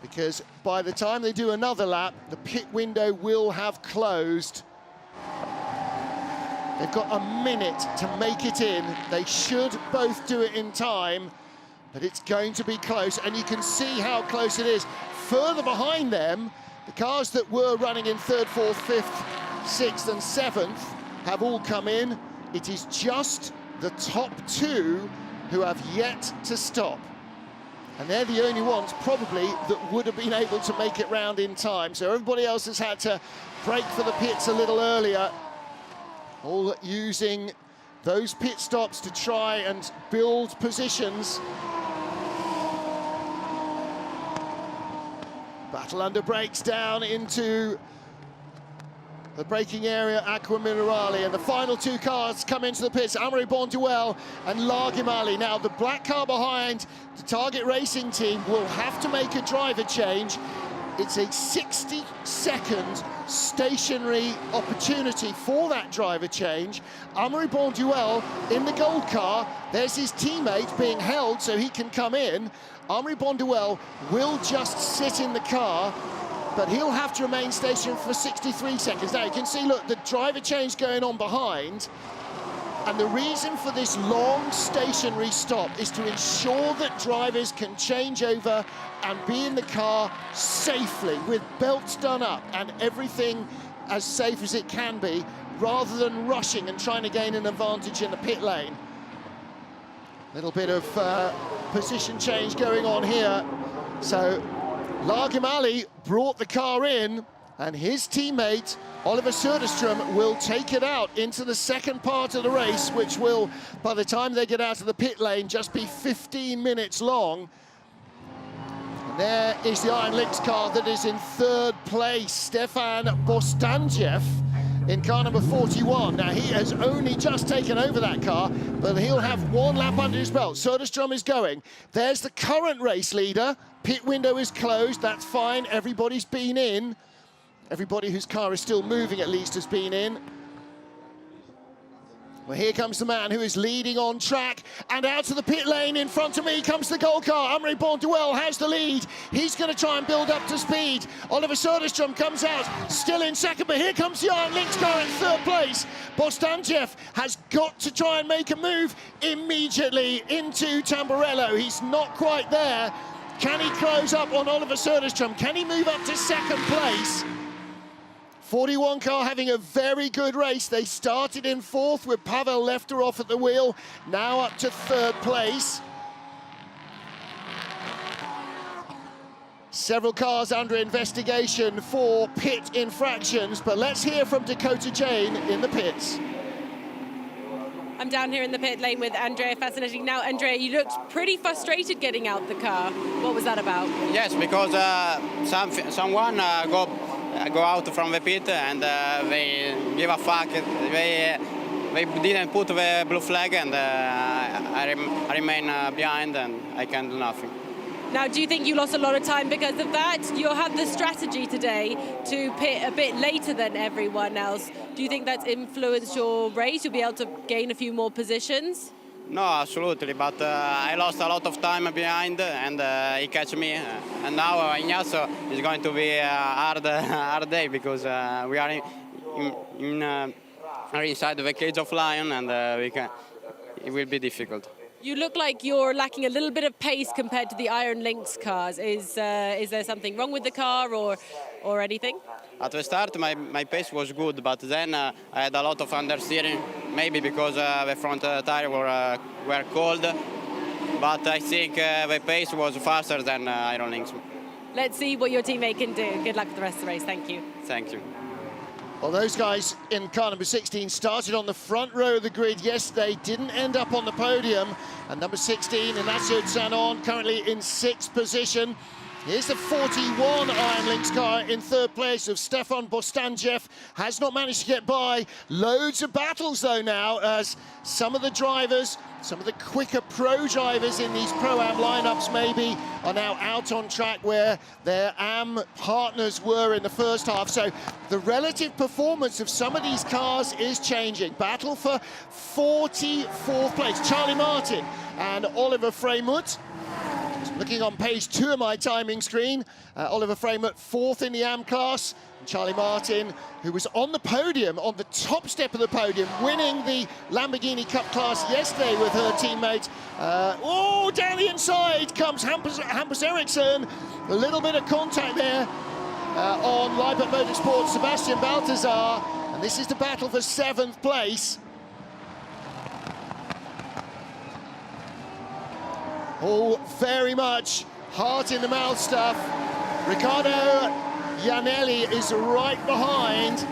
because by the time they do another lap, the pit window will have closed. They've got a minute to make it in. They should both do it in time, but it's going to be close, and you can see how close it is. Further behind them, the cars that were running in 3rd, 4th, 5th, 6th and 7th have all come in. It is just the top 2 who have yet to stop. And they're the only ones, probably, that would have been able to make it round in time. So everybody else has had to break for the pits a little earlier. All using those pit stops to try and build positions. Battle under brakes down into the braking area, Aqua Minerale, and the final 2 cars come into the pits, Amaury Bonduelle and Largimali. Now, the black car behind the Target Racing team will have to make a driver change. It's a 60-second stationary opportunity for that driver change. Amaury Bonduelle in the gold car. There's his teammate being held so he can come in. Amaury Bonduelle will just sit in the car, but he'll have to remain stationary for 63 seconds. Now, you can see, look, the driver change going on behind. And the reason for this long stationary stop is to ensure that drivers can change over and be in the car safely with belts done up and everything as safe as it can be, rather than rushing and trying to gain an advantage in the pit lane. Little bit of position change going on here. So Largimali brought the car in, and his teammate Oliver Söderström will take it out into the second part of the race, which will, by the time they get out of the pit lane, just be 15 minutes long. And there is the Iron Lynx car that is in 3rd place, Stefan Bostanjev in car number 41. Now, he has only just taken over that car, but he'll have 1 lap under his belt. Söderström is going. There's the current race leader. Pit window is closed, that's fine, everybody's been in. Everybody whose car is still moving, at least, has been in. Well, here comes the man who is leading on track, and out to the pit lane in front of me comes the gold car. Amaury Bonduelle has the lead. He's going to try and build up to speed. Oliver Söderström comes out, still in second, but here comes the Iron Lynx car in third place. Bostanjev has got to try and make a move immediately into Tamburello. He's not quite there. Can he close up on Oliver Söderström? Can he move up to second place? 41 car having a very good race. They started in fourth with Pavel Lefterov at the wheel, now up to third place. Several cars under investigation for pit infractions, but let's hear from Dakota Jane in the pits. I'm down here in the pit lane with Andrea Fascinetti. Now, Andrea, you looked pretty frustrated getting out the car. What was that about? Yes, because someone go out from the pit and they give a fuck. They didn't put the blue flag, and I remain behind, and I can do nothing. Now, do you think you lost a lot of time because of that? You'll have the strategy today to pit a bit later than everyone else. Do you think that's influenced your race? You'll be able to gain a few more positions? No, absolutely, but I lost a lot of time behind, and he catch me. And now Ignacio is going to be a hard day, because we are inside the cage of lion, and it will be difficult. You look like you're lacking a little bit of pace compared to the Iron Lynx cars. Is there something wrong with the car or anything? At the start, my pace was good, but then I had a lot of understeering, maybe because the front tire were cold. But I think the pace was faster than Iron Lynx. Let's see what your teammate can do. Good luck for the rest of the race. Thank you. Thank you. Well, those guys in car number 16 started on the front row of the grid yesterday, didn't end up on the podium. And number 16, Ignacio Zanon, currently in 6th position. Here's the 41 Iron Lynx car in third place of Stefan Bostanjev. Has not managed to get by. Loads of battles, though, now, as some of the drivers, some of the quicker pro drivers in these Pro-Am lineups maybe, are now out on track where their AM partners were in the first half. So the relative performance of some of these cars is changing. Battle for 44th place. Charlie Martin and Oliver Freimut. Looking on page 2 of my timing screen, Oliver Freimut 4th in the AM class. Charlie Martin, who was on the podium, on the top step of the podium, winning the Lamborghini Cup class yesterday with her teammate. Down the inside comes Hampus Eriksson. A little bit of contact there on Lippert Motorsports' Sebastian Balthazar. And this is the battle for 7th place. All very much heart in the mouth stuff. Riccardo Iannelli is right behind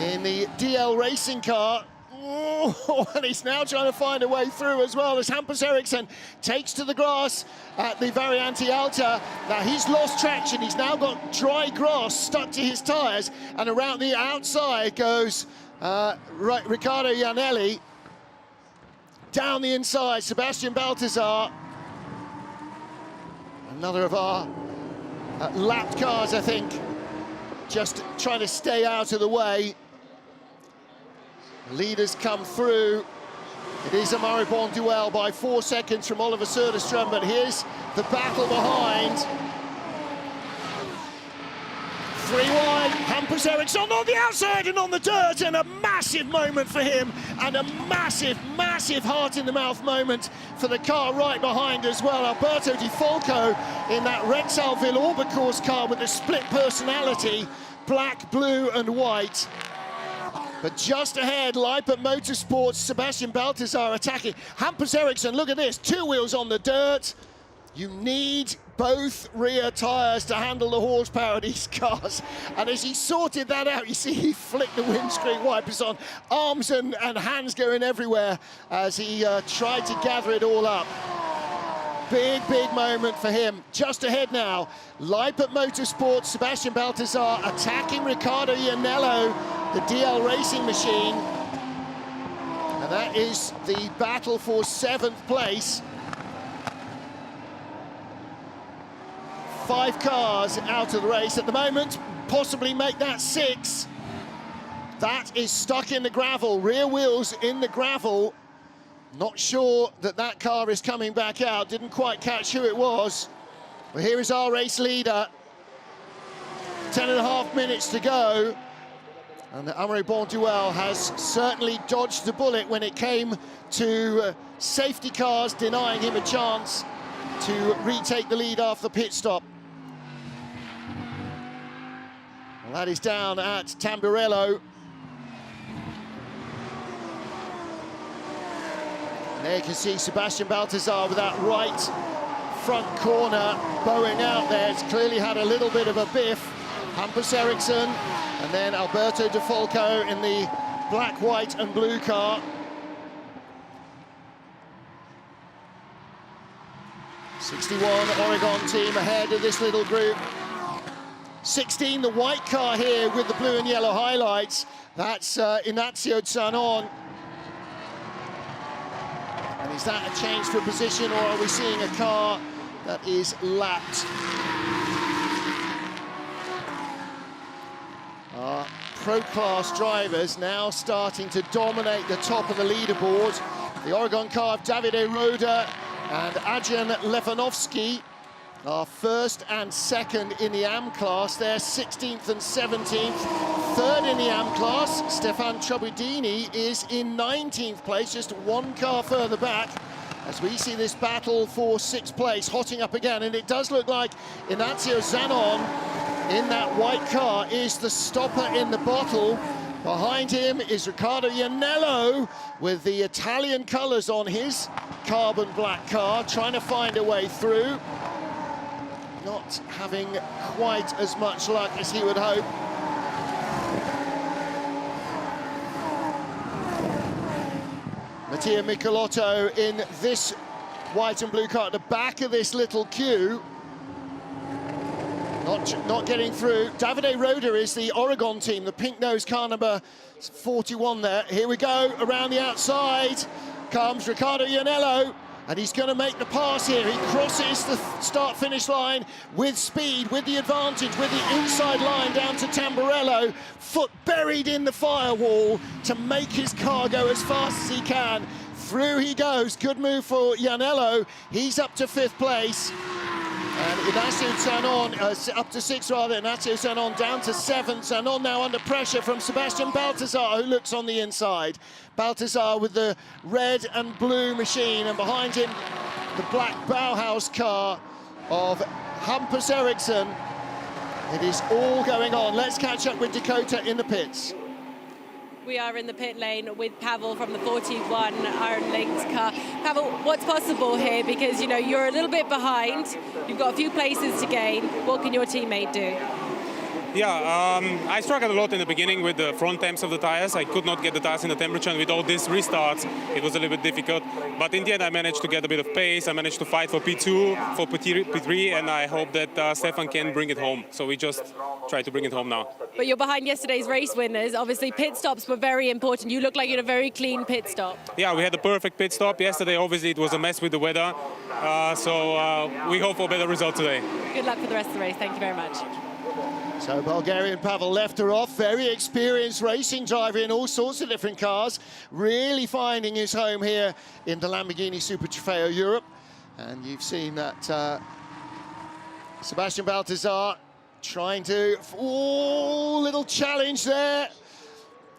in the DL racing car. And he's now trying to find a way through as well as Hampus Eriksson takes to the grass at the Variante Alta. Now he's lost traction. He's now got dry grass stuck to his tyres, and around the outside goes Riccardo Iannelli. Down the inside, Sebastian Balthazar. Another of our lapped cars, I think, just trying to stay out of the way. Leaders come through. It is Amaury Bonduelle by 4 seconds from Oliver Söderström, but here's the battle behind. 3 wide, Hampus Eriksson on the outside and on the dirt, and a massive moment for him, and a massive, massive heart-in-the-mouth moment for the car right behind as well. Alberto Di Folco in that Rexall Villorba car with the split personality, black, blue and white. But just ahead, Lippert Motorsports' Sebastian Balthazar attacking. Hampus Eriksson, look at this, 2 wheels on the dirt. You need both rear tyres to handle the horsepower of these cars. And as he sorted that out, you see he flicked the windscreen wipers on, arms and hands going everywhere as he tried to gather it all up. Big, big moment for him. Just ahead now, Lippert Motorsports' Sebastian Balthazar attacking Riccardo Iannelli, the DL racing machine. And that is the battle for 7th place. 5 cars out of the race at the moment, possibly make that 6. That is stuck in the gravel, rear wheels in the gravel. Not sure that that car is coming back out. Didn't quite catch who it was. But here is our race leader. 10.5 minutes to go. And Amaury Bonduelle has certainly dodged the bullet when it came to safety cars denying him a chance to retake the lead after the pit stop. Well, that is down at Tamburello. And there you can see Sebastian Balthazar with that right front corner bowing out there. It's clearly had a little bit of a biff. Hampus Eriksson, and then Alberto De Falco in the black, white and blue car. 61 Oregon team ahead of this little group. 16 the white car here with the blue and yellow highlights. That's Ignazio Zanon. And is that a change for position, or are we seeing a car that is lapped? Our pro-class drivers now starting to dominate the top of the leaderboard. The Oregon car of Davide Roda and Adrian Levanovsky are first and second in the AM class. They're 16th and 17th. Third in the AM class, Stefan Trabudini is in 19th place, just one car further back, as we see this battle for 6th place hotting up again. And it does look like Ignazio Zanon in that white car is the stopper in the bottle. Behind him is Riccardo Iannello with the Italian colours on his carbon black car, trying to find a way through. Not having quite as much luck as he would hope. Mattia Michelotto in this white and blue car at the back of this little queue. Not getting through. Davide Roda is the Oregon team, the pink nose car number 41 there. Here we go, around the outside comes Riccardo Iannello, and he's going to make the pass here. He crosses the start-finish line with speed, with the advantage, with the inside line down to Tamburello, foot buried in the firewall to make his car go as fast as he can. Through he goes. Good move for Iannello. He's up to 5th place. And Ignazio Zanon, up to 6th rather, Ignazio Zanon down to 7th. Zanon now under pressure from Sebastian Balthazar, who looks on the inside. Balthazar with the red and blue machine, and behind him, the black Bauhaus car of Hampus Eriksson. It is all going on. Let's catch up with Dakota in the pits. We are in the pit lane with Pavel from the 41 Iron Lynx car. Pavel, what's possible here? Because, you know, you're a little bit behind. You've got a few places to gain. What can your teammate do? Yeah, I struggled a lot in the beginning with the front temps of the tires. I could not get the tires in the temperature, and with all these restarts, it was a little bit difficult. But in the end, I managed to get a bit of pace. I managed to fight for P2, for P3, and I hope that Stefan can bring it home. So we just try to bring it home now. But you're behind yesterday's race winners. Obviously, pit stops were very important. You look like you had a very clean pit stop. Yeah, we had a perfect pit stop yesterday. Obviously, it was a mess with the weather. So we hope for a better result today. Good luck for the rest of the race. Thank you very much. So Bulgarian Pavel left her off, very experienced racing driver in all sorts of different cars, really finding his home here in the Lamborghini Super Trofeo Europe. And you've seen that Sebastian Balthazar trying to, little challenge there.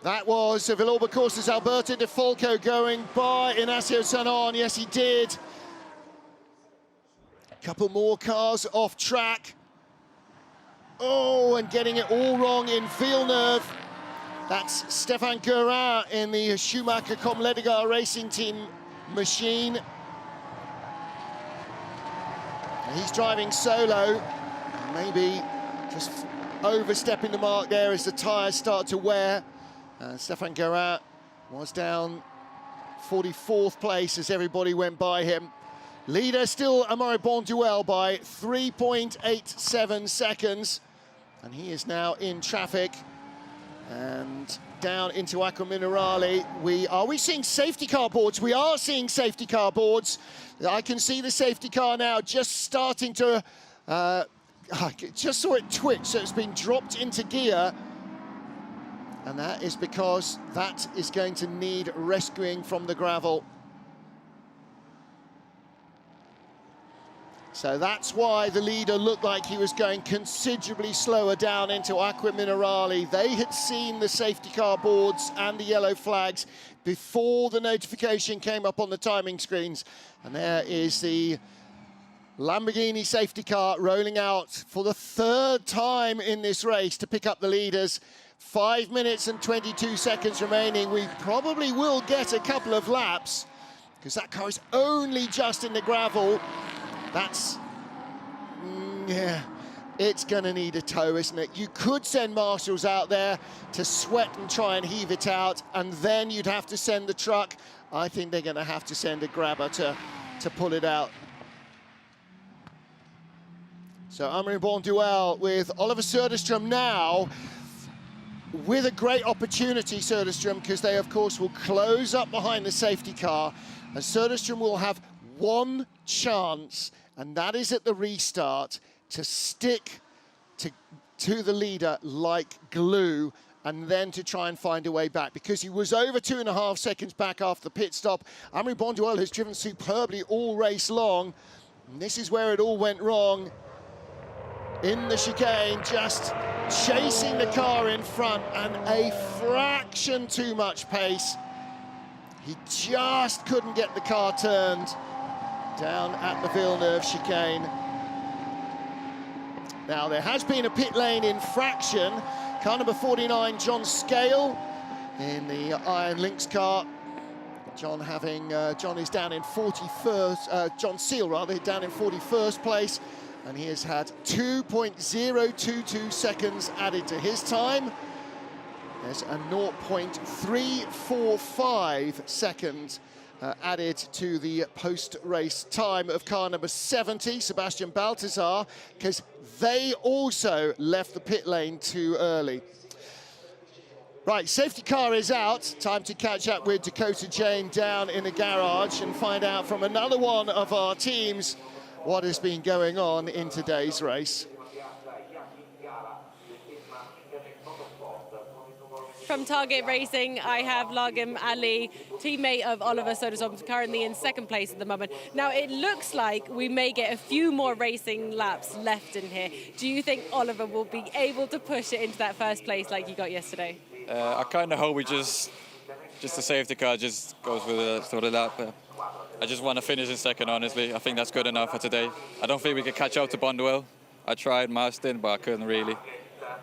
That was Villorba Corsa's Alberto De Falco going by Ignazio Zanon. Yes, he did. A couple more cars off track. Oh, and getting it all wrong in Villeneuve. That's Stefan Guerin in the Schumacher Comledigar Racing Team machine. And he's driving solo, maybe just overstepping the mark there as the tyres start to wear. Stefan Guerin was down 44th place as everybody went by him. Leader still Amaury Bonduelle by 3.87 seconds. And he is now in traffic and down into Acqua Minerale. Are we seeing safety car boards? We are seeing safety car boards. I can see the safety car now just starting to, I just saw it twitch, so it's been dropped into gear. and that is because that is going to need rescuing from the gravel. So that's why the leader looked like he was going considerably slower down into Acqua Minerale. They had seen the safety car boards and the yellow flags before the notification came up on the timing screens. And there is the Lamborghini safety car rolling out for the third time in this race to pick up the leaders. 5 minutes and 22 seconds remaining. We probably will get a couple of laps because that car is only just in the gravel. That's, yeah, it's gonna need a tow, isn't it? You could send marshals out there to sweat and try and heave it out, and then you'd have to send the truck. I think they're gonna have to send a grabber to pull it out. So Amaury Bonduelle with Oliver Söderström now, with a great opportunity, Söderström, because they, of course, will close up behind the safety car, and Söderström will have one chance, and that is at the restart, to stick to the leader like glue, and then to try and find a way back, because he was over 2.5 seconds back after the pit stop. Amaury Bonduelle has driven superbly all race long, and this is where it all went wrong. In the chicane, just chasing the car in front, and a fraction too much pace. He just couldn't get the car turned down at the Villeneuve chicane. Now, there has been a pit lane infraction. Car number 49, John Scale, in the Iron Lynx car. John is down in 41st, John Seal rather, down in 41st place, and he has had 2.022 seconds added to his time. There's a 0.345 seconds added to the post-race time of car number 70, Sebastian Balthazar, because they also left the pit lane too early. Right, safety car is out. Time to catch up with Dakota Jane down in the garage and find out from another one of our teams what has been going on in today's race. From Target Racing, I have Lagim Ali, teammate of Oliver Söderström, currently in second place at the moment. Now, it looks like we may get a few more racing laps left in here. Do you think Oliver will be able to push it into that first place like you got yesterday? I kind of hope we just the safety car just goes through the lap. I just want to finish in second, honestly. I think that's good enough for today. I don't think we could catch up to Bonduelle. I tried Marston, but I couldn't really.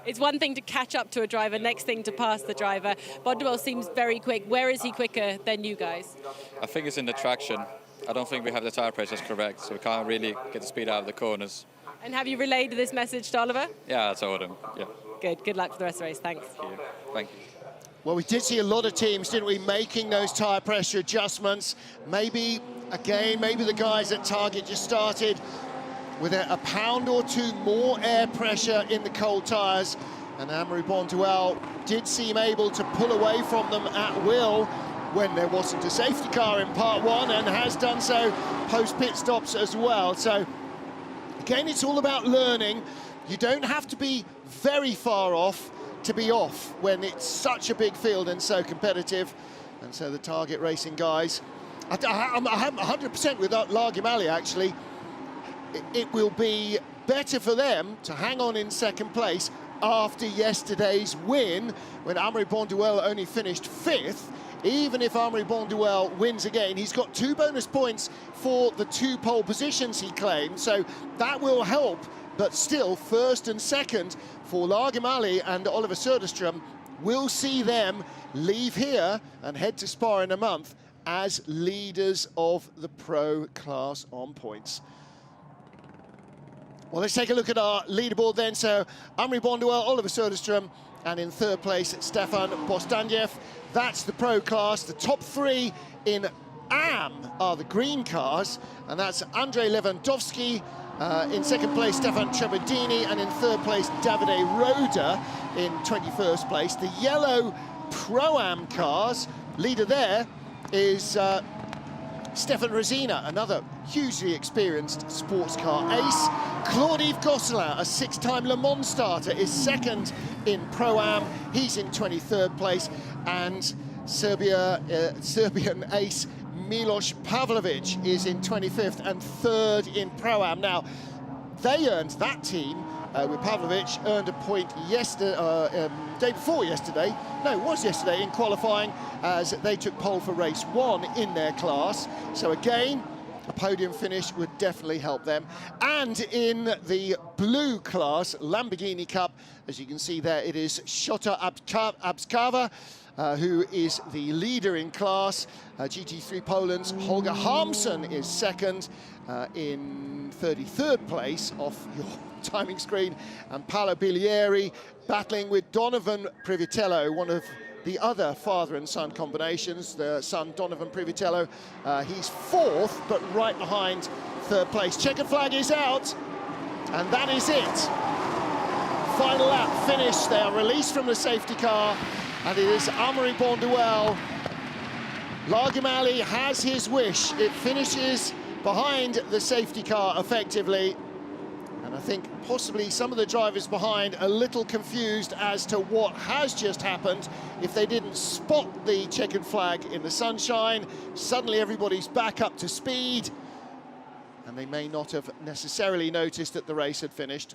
It's one thing to catch up to a driver, next thing to pass the driver. Bonduelle seems very quick. Where is he quicker than you guys? I think it's in the traction. I don't think we have the tyre pressures correct, so we can't really get the speed out of the corners. And have you relayed this message to Oliver? Yeah, I told him, yeah. Good luck for the rest of the race, thanks. Thank you. Well, we did see a lot of teams, didn't we, making those tyre pressure adjustments. Maybe the guys at Target just started with a pound or two more air pressure in the cold tyres, and Amaury Bonduelle did seem able to pull away from them at will when there wasn't a safety car in part one, and has done so post-pit stops as well. So, again, it's all about learning. You don't have to be very far off to be off when it's such a big field and so competitive. And so the Target Racing guys, I'm 100% with Lagim Ali, actually. It will be better for them to hang on in second place after yesterday's win, when Amaury Bonduelle only finished 5th. Even if Amaury Bonduelle wins again, he's got 2 bonus points for the 2 pole positions he claimed, so that will help. But still, first and second for Lagim Ali and Oliver Söderström. We'll see them leave here and head to Spa in a month as leaders of the pro class on points. Well, let's take a look at our leaderboard then. So, Amaury Bonduelle, Oliver Söderström, and in third place, Stefan Postanjev. That's the pro class. The top 3 in AM are the green cars, and that's Andrei Lewandowski, in second place, Stefan Trebedini, and in third place, Davide Roda in 21st place. The yellow Pro-Am cars, leader there is Stefan Rosina, another hugely experienced sports car ace. Claude-Yves Gosselin, a six-time Le Mans starter, is second in Pro-Am. He's in 23rd place. And Serbian ace Milos Pavlovic is in 25th and third in Pro-Am. Now, they earned, that team, with Pavlovic, earned a point yesterday, day before yesterday. No, it was yesterday in qualifying, as they took pole for race 1 in their class. So again, a podium finish would definitely help them. And in the blue class, Lamborghini Cup, as you can see there, it is Shota Abskava, who is the leader in class. GT3 Poland's Holger Harmsen is second in 33rd place off your timing screen, and Paolo Bilieri battling with Donovan Privitello, one of the other father and son combinations. The son, Donovan Privitello, he's fourth, but right behind third place. Checkered flag is out, and that is it. Final lap finished. They are released from the safety car, and it is Amaury Bonduelle. Largimali has his wish. It finishes behind the safety car effectively. And I think possibly some of the drivers behind a little confused as to what has just happened. If they didn't spot the checkered flag in the sunshine, suddenly everybody's back up to speed, and they may not have necessarily noticed that the race had finished.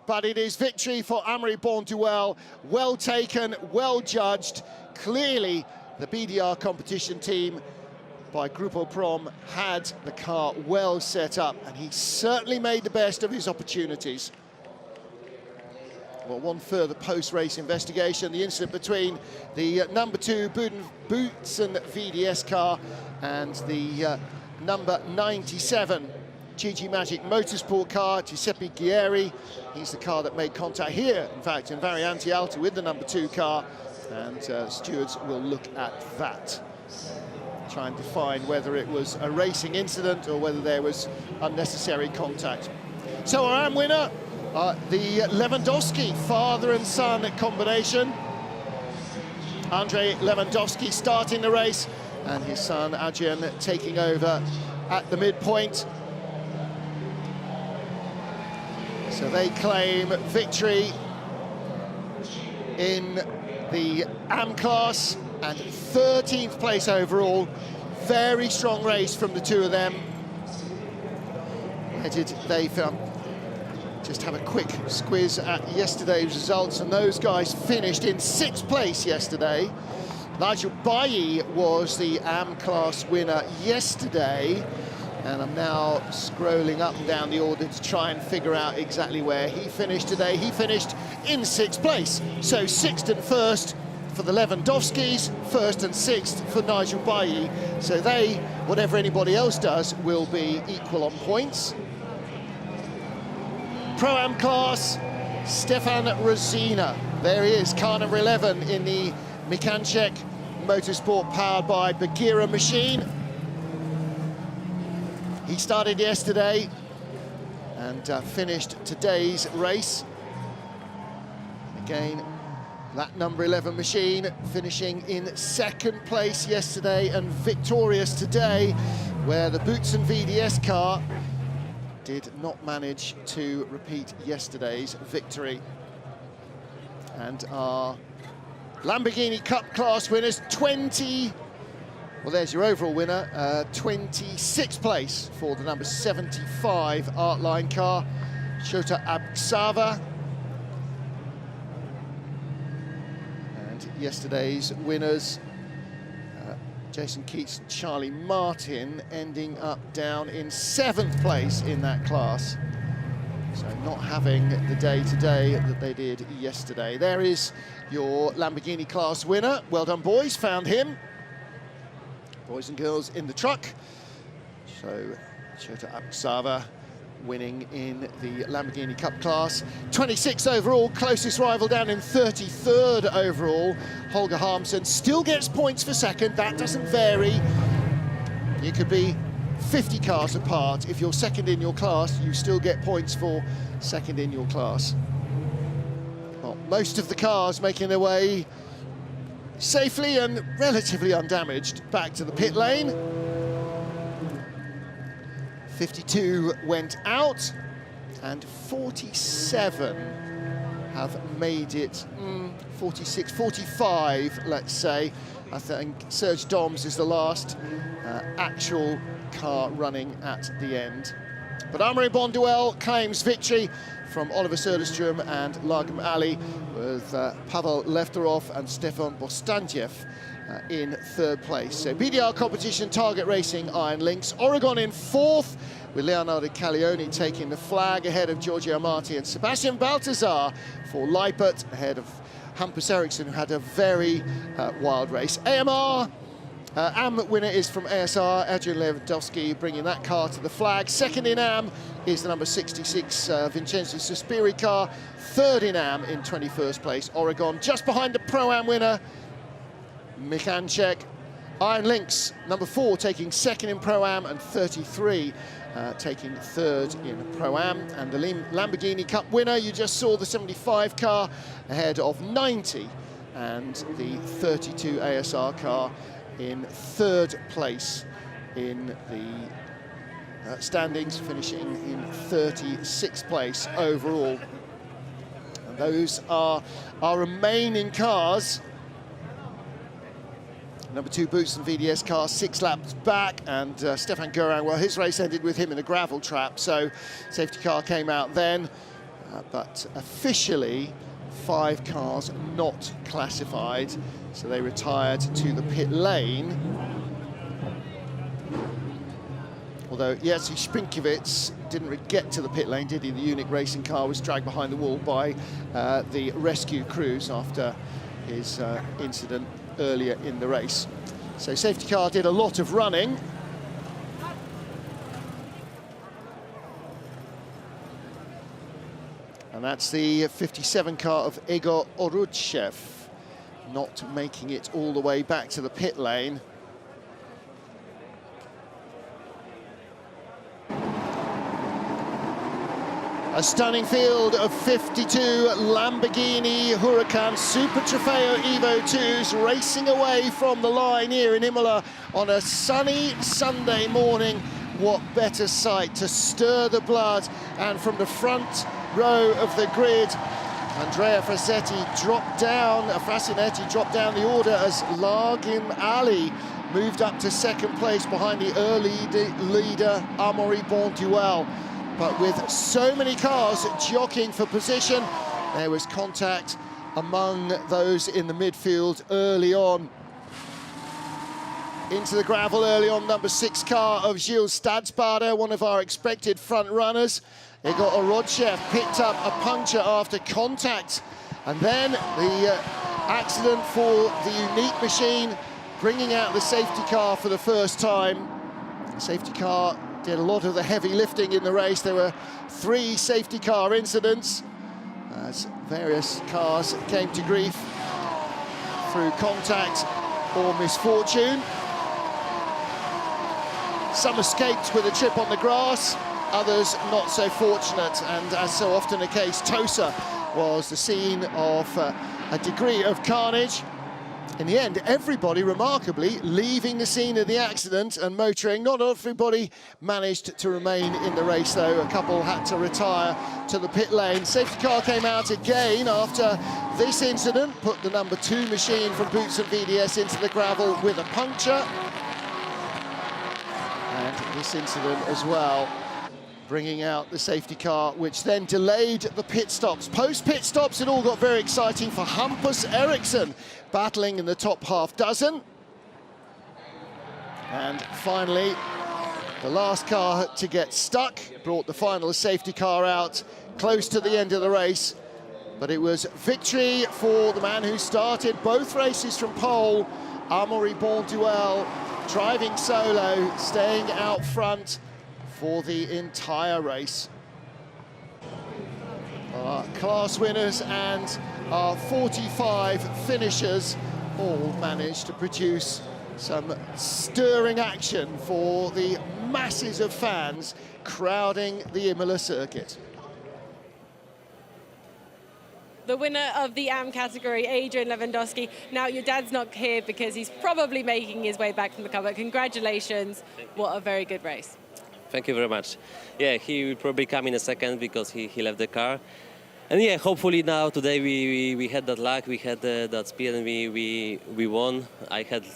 But it is victory for Amaury Bonduelle. Well taken, well judged. Clearly, the BDR competition team by Grupo Prom had the car well set up, and he certainly made the best of his opportunities. Well, one further post-race investigation, the incident between the number 2 Boutsen VDS car and the number 97 GG Magic Motorsport car, Giuseppe Ghieri. He's the car that made contact here, in fact, in Variante Alta with the number 2 car, and stewards will look at that. Try and define whether it was a racing incident or whether there was unnecessary contact. So our AM winner, the Lewandowski father and son combination. Andrei Lewandowski starting the race, and his son Adrian taking over at the midpoint. So they claim victory in the AM class and 13th place overall. Very strong race from the two of them. They've just have a quick squiz at yesterday's results, and those guys finished in 6th place yesterday. Nigel Bailly was the AM class winner yesterday, and I'm now scrolling up and down the order to try and figure out exactly where he finished today. He finished in 6th place, so 6th and 1st for the Lewandowskis, 1st and 6th for Nigel Bailly. So they, whatever anybody else does, will be equal on points. Pro-Am class, Stefan Rosina. There he is, car number 11 in the Mikanchek Motorsport powered by Bagheera machine. He started yesterday and finished today's race. Again, that number 11 machine finishing in 2nd place yesterday and victorious today, where the Boutsen VDS car did not manage to repeat yesterday's victory. And our Lamborghini Cup class winners, well, there's your overall winner, 26th place for the number 75 Artline car, Shota Abksava. And yesterday's winners, Jason Keats and Charlie Martin, ending up down in 7th place in that class. So not having the day today that they did yesterday. There is your Lamborghini class winner. Well done, boys, found him. Boys and girls in the truck. So Shota Abksava winning in the Lamborghini Cup class. 26th overall, closest rival down in 33rd overall. Holger Harmsen still gets points for 2nd. That doesn't vary. You could be 50 cars apart. If you're 2nd in your class, you still get points for 2nd in your class. Well, most of the cars making their way safely and relatively undamaged back to the pit lane. 52 went out, and 47 have made it, 46, 45, let's say. I think Serge Doms is the last actual car running at the end. But Amaury Bonduelle claims victory from Oliver Söderström and Lagim Ali, with Pavel Lefterov and Stefan Bostantjev in third place. So BDR competition, Target Racing, Iron Lynx. Oregon in fourth, with Leonardo Caglioni taking the flag ahead of Giorgio Amati and Sebastian Baltazar for Lippert, ahead of Hampus Eriksson, who had a very wild race. AMR, AM winner is from ASR, Adrian Lewandowski bringing that car to the flag. Second in AM is the number 66 Vincenzo Sospiri car. Third in AM in 21st place, Oregon. Just behind the Pro-Am winner, Michanchek. Iron Lynx, number 4, taking second in Pro-Am, and 33 taking third in Pro-Am. And the Lamborghini Cup winner, you just saw the 75 car ahead of 90, and the 32 ASR car in third place in the standings, finishing in 36th place overall. And those are our remaining cars. Number 2 Boutsen VDS car, 6 laps back, and Stefan Goran, well, his race ended with him in a gravel trap, so safety car came out then, but officially 5 cars not classified, so they retired to the pit lane. Although Jerzy Spinkiewicz didn't get to the pit lane, did he? The Unique Racing car was dragged behind the wall by the rescue crews after his incident earlier in the race. So safety car did a lot of running. And that's the 57 car of Igor Orudchev, not making it all the way back to the pit lane. A stunning field of 52 Lamborghini Huracan Super Trofeo Evo 2s racing away from the line here in Imola on a sunny Sunday morning. What better sight to stir the blood. And from the front row of the grid, Andrea Frassinetti dropped down the order as Lagim Ali moved up to second place behind the early leader Amaury Bonduelle. But with so many cars jockeying for position, there was contact among those in the midfield early on. Into the gravel early on, number 6 car of Gilles Stadsbader, one of our expected front runners. Igor Orodchev picked up a puncture after contact. And then the accident for the Unique machine, bringing out the safety car for the first time. The safety car did a lot of the heavy lifting in the race. There were 3 safety car incidents as various cars came to grief through contact or misfortune. Some escaped with a trip on the grass, others not so fortunate, and as so often the case, Tosa was the scene of a degree of carnage. In the end, everybody remarkably leaving the scene of the accident and motoring. Not everybody managed to remain in the race, though. A couple had to retire to the pit lane. Safety car came out again after this incident, put the number 2 machine from Boutsen VDS into the gravel with a puncture. And this incident as well, bringing out the safety car, which then delayed the pit stops. Post-pit stops, it all got very exciting for Hampus Eriksson, battling in the top half dozen. And finally, the last car to get stuck brought the final safety car out close to the end of the race. But it was victory for the man who started both races from pole, Amaury Bonduelle, driving solo, staying out front for the entire race. Our class winners and our 45 finishers all managed to produce some stirring action for the masses of fans crowding the Imola circuit. The winner of the AM category, Adrian Lewandowski. Now, your dad's not here because he's probably making his way back from the cover. Congratulations. What a very good race. Thank you very much. Yeah, he will probably come in a second because he left the car. And yeah, hopefully now today we had that luck, we had that speed, and we won.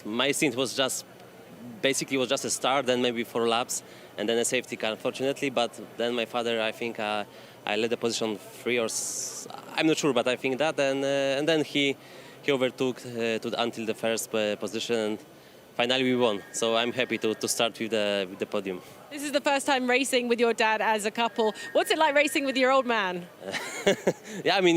My stint was just basically was just a start, then maybe 4 laps, and then a safety car, unfortunately. But then my father, I think, I led the position 3 or I'm not sure, but I think that, and then he overtook until the first position. And finally, we won. So I'm happy to start with the podium. This is the first time racing with your dad as a couple. What's it like racing with your old man? Yeah, I mean,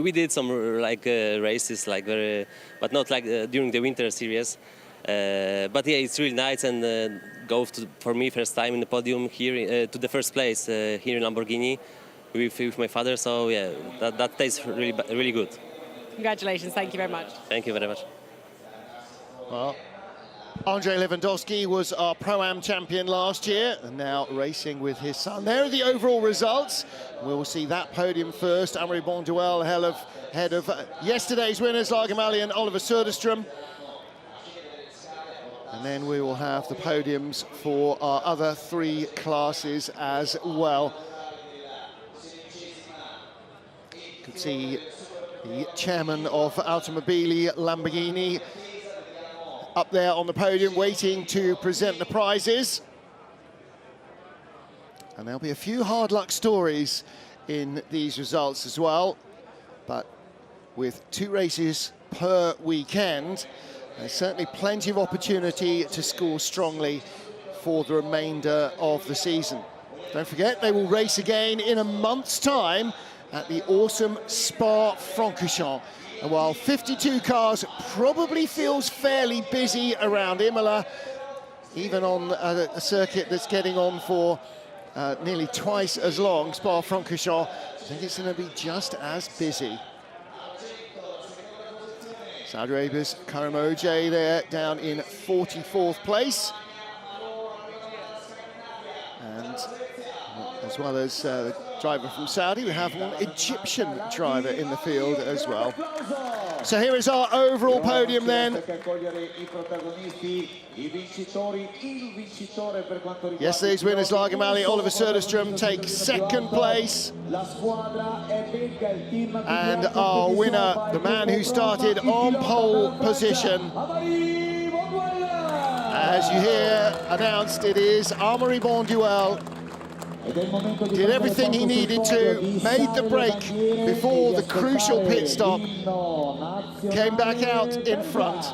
we did some races, but not like during the winter series. But yeah, it's really nice, and for me first time in the podium here to the first place here in Lamborghini with my father. So yeah, that tastes really good. Congratulations! Thank you very much. Thank you very much. Well, Andrei Lewandowski was our Pro-Am champion last year, and now racing with his son. There are the overall results. We'll see that podium first. Amaury Bonduelle ahead of yesterday's winners, Largamali and Oliver Söderström. And then we will have the podiums for our other 3 classes as well. You can see the chairman of Automobili Lamborghini up there on the podium waiting to present the prizes. And there'll be a few hard luck stories in these results as well. But with 2 races per weekend, there's certainly plenty of opportunity to score strongly for the remainder of the season. Don't forget, they will race again in a month's time at the awesome Spa-Francorchamps. And while 52 cars probably feels fairly busy around Imola, even on a circuit that's getting on for nearly twice as long, Spa-Francorchamps, I think it's going to be just as busy. Saudi Arabia's Karim Ojay there, down in 44th place. And as well as the driver from Saudi, we have one Egyptian driver in the field as well. So here is our overall podium then. Yesterday's winners, Largamali, Oliver Söderström, take 2nd place. And our winner, the man who started on pole position, as you hear announced, it is Amaury Bonduelle. Did everything he needed to, made the break before the crucial pit stop, came back out in front.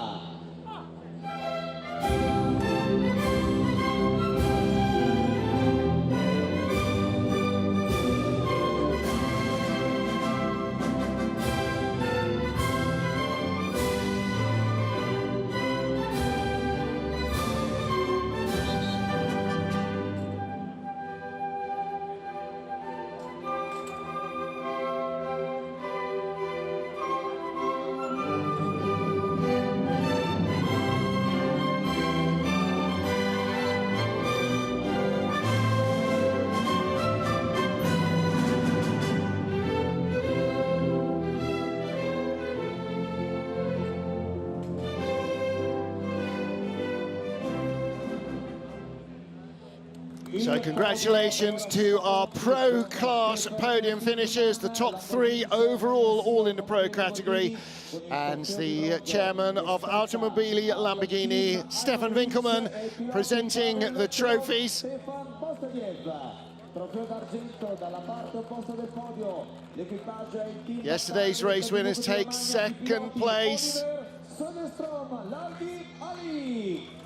So congratulations to our pro class podium finishers, the top 3 overall, all in the pro category. And the chairman of Automobili Lamborghini, Stefan Winkelmann, presenting the trophies. Yesterday's race winners take 2nd place.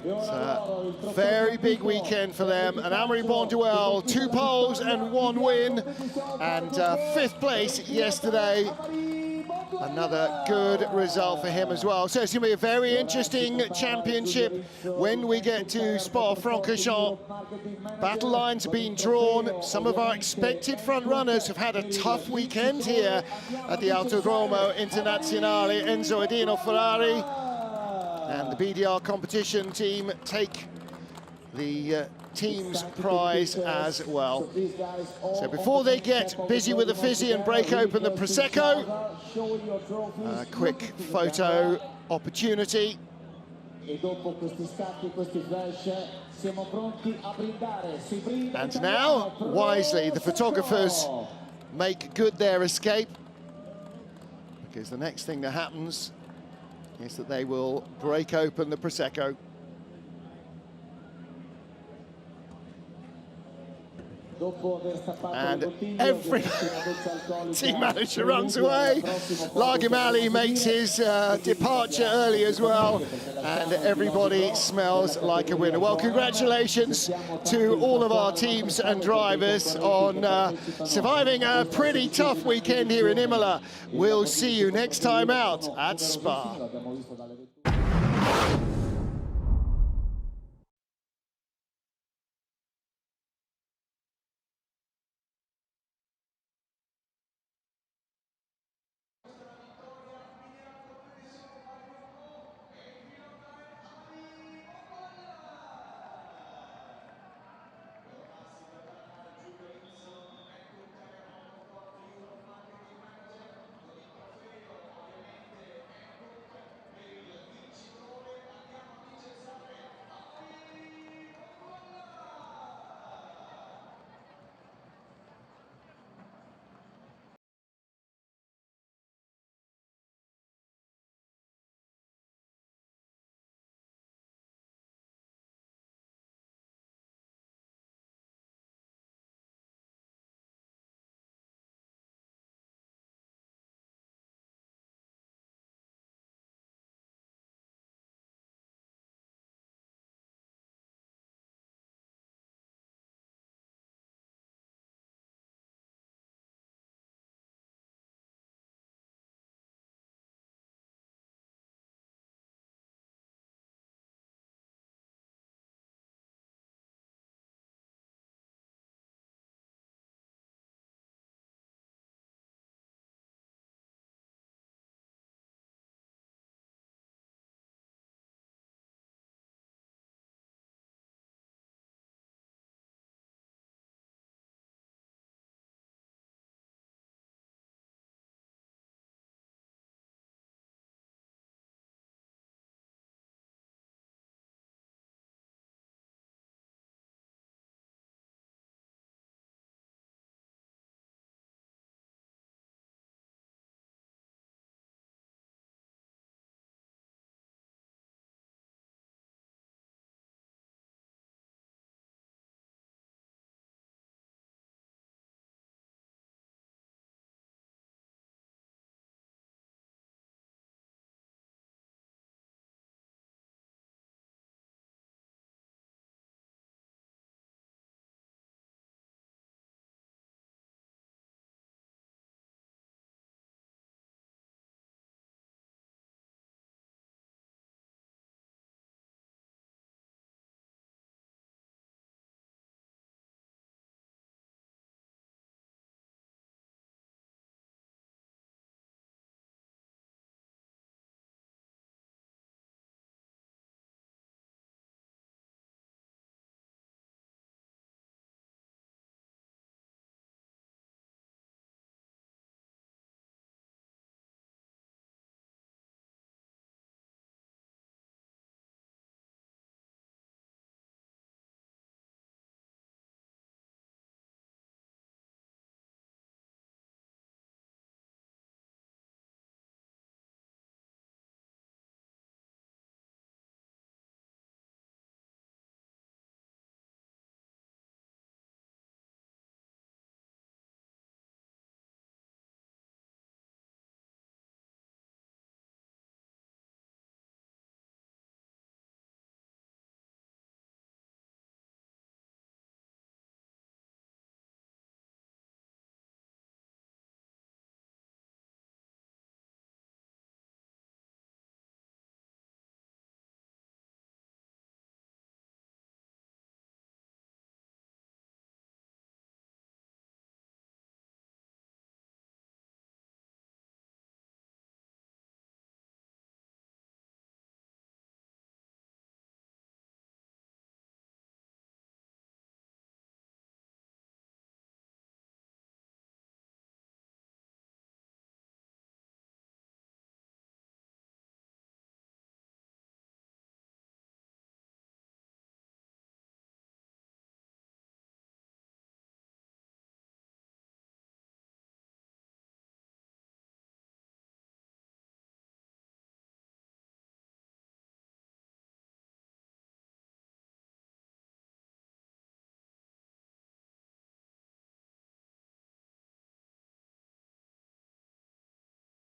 It's a very big weekend for them. And Amaury Bonduelle, 2 poles and 1 win. And 5th place yesterday. Another good result for him as well. So it's going to be a very interesting championship when we get to Spa-Francorchamps. Battle lines are being drawn. Some of our expected front runners have had a tough weekend here at the Autodromo Internazionale Enzo Edino Ferrari. And the BDR competition team take the team's prize as well. So before they get busy with the fizzy and break open the Prosecco, a quick photo opportunity. And now, wisely, the photographers make good their escape, because the next thing that happens is that they will break open the Prosecco. And every team manager runs away. Lagimali makes his departure early as well, and everybody smells like a winner. Well, congratulations to all of our teams and drivers on surviving a pretty tough weekend here in Imola. We'll see you next time out at Spa.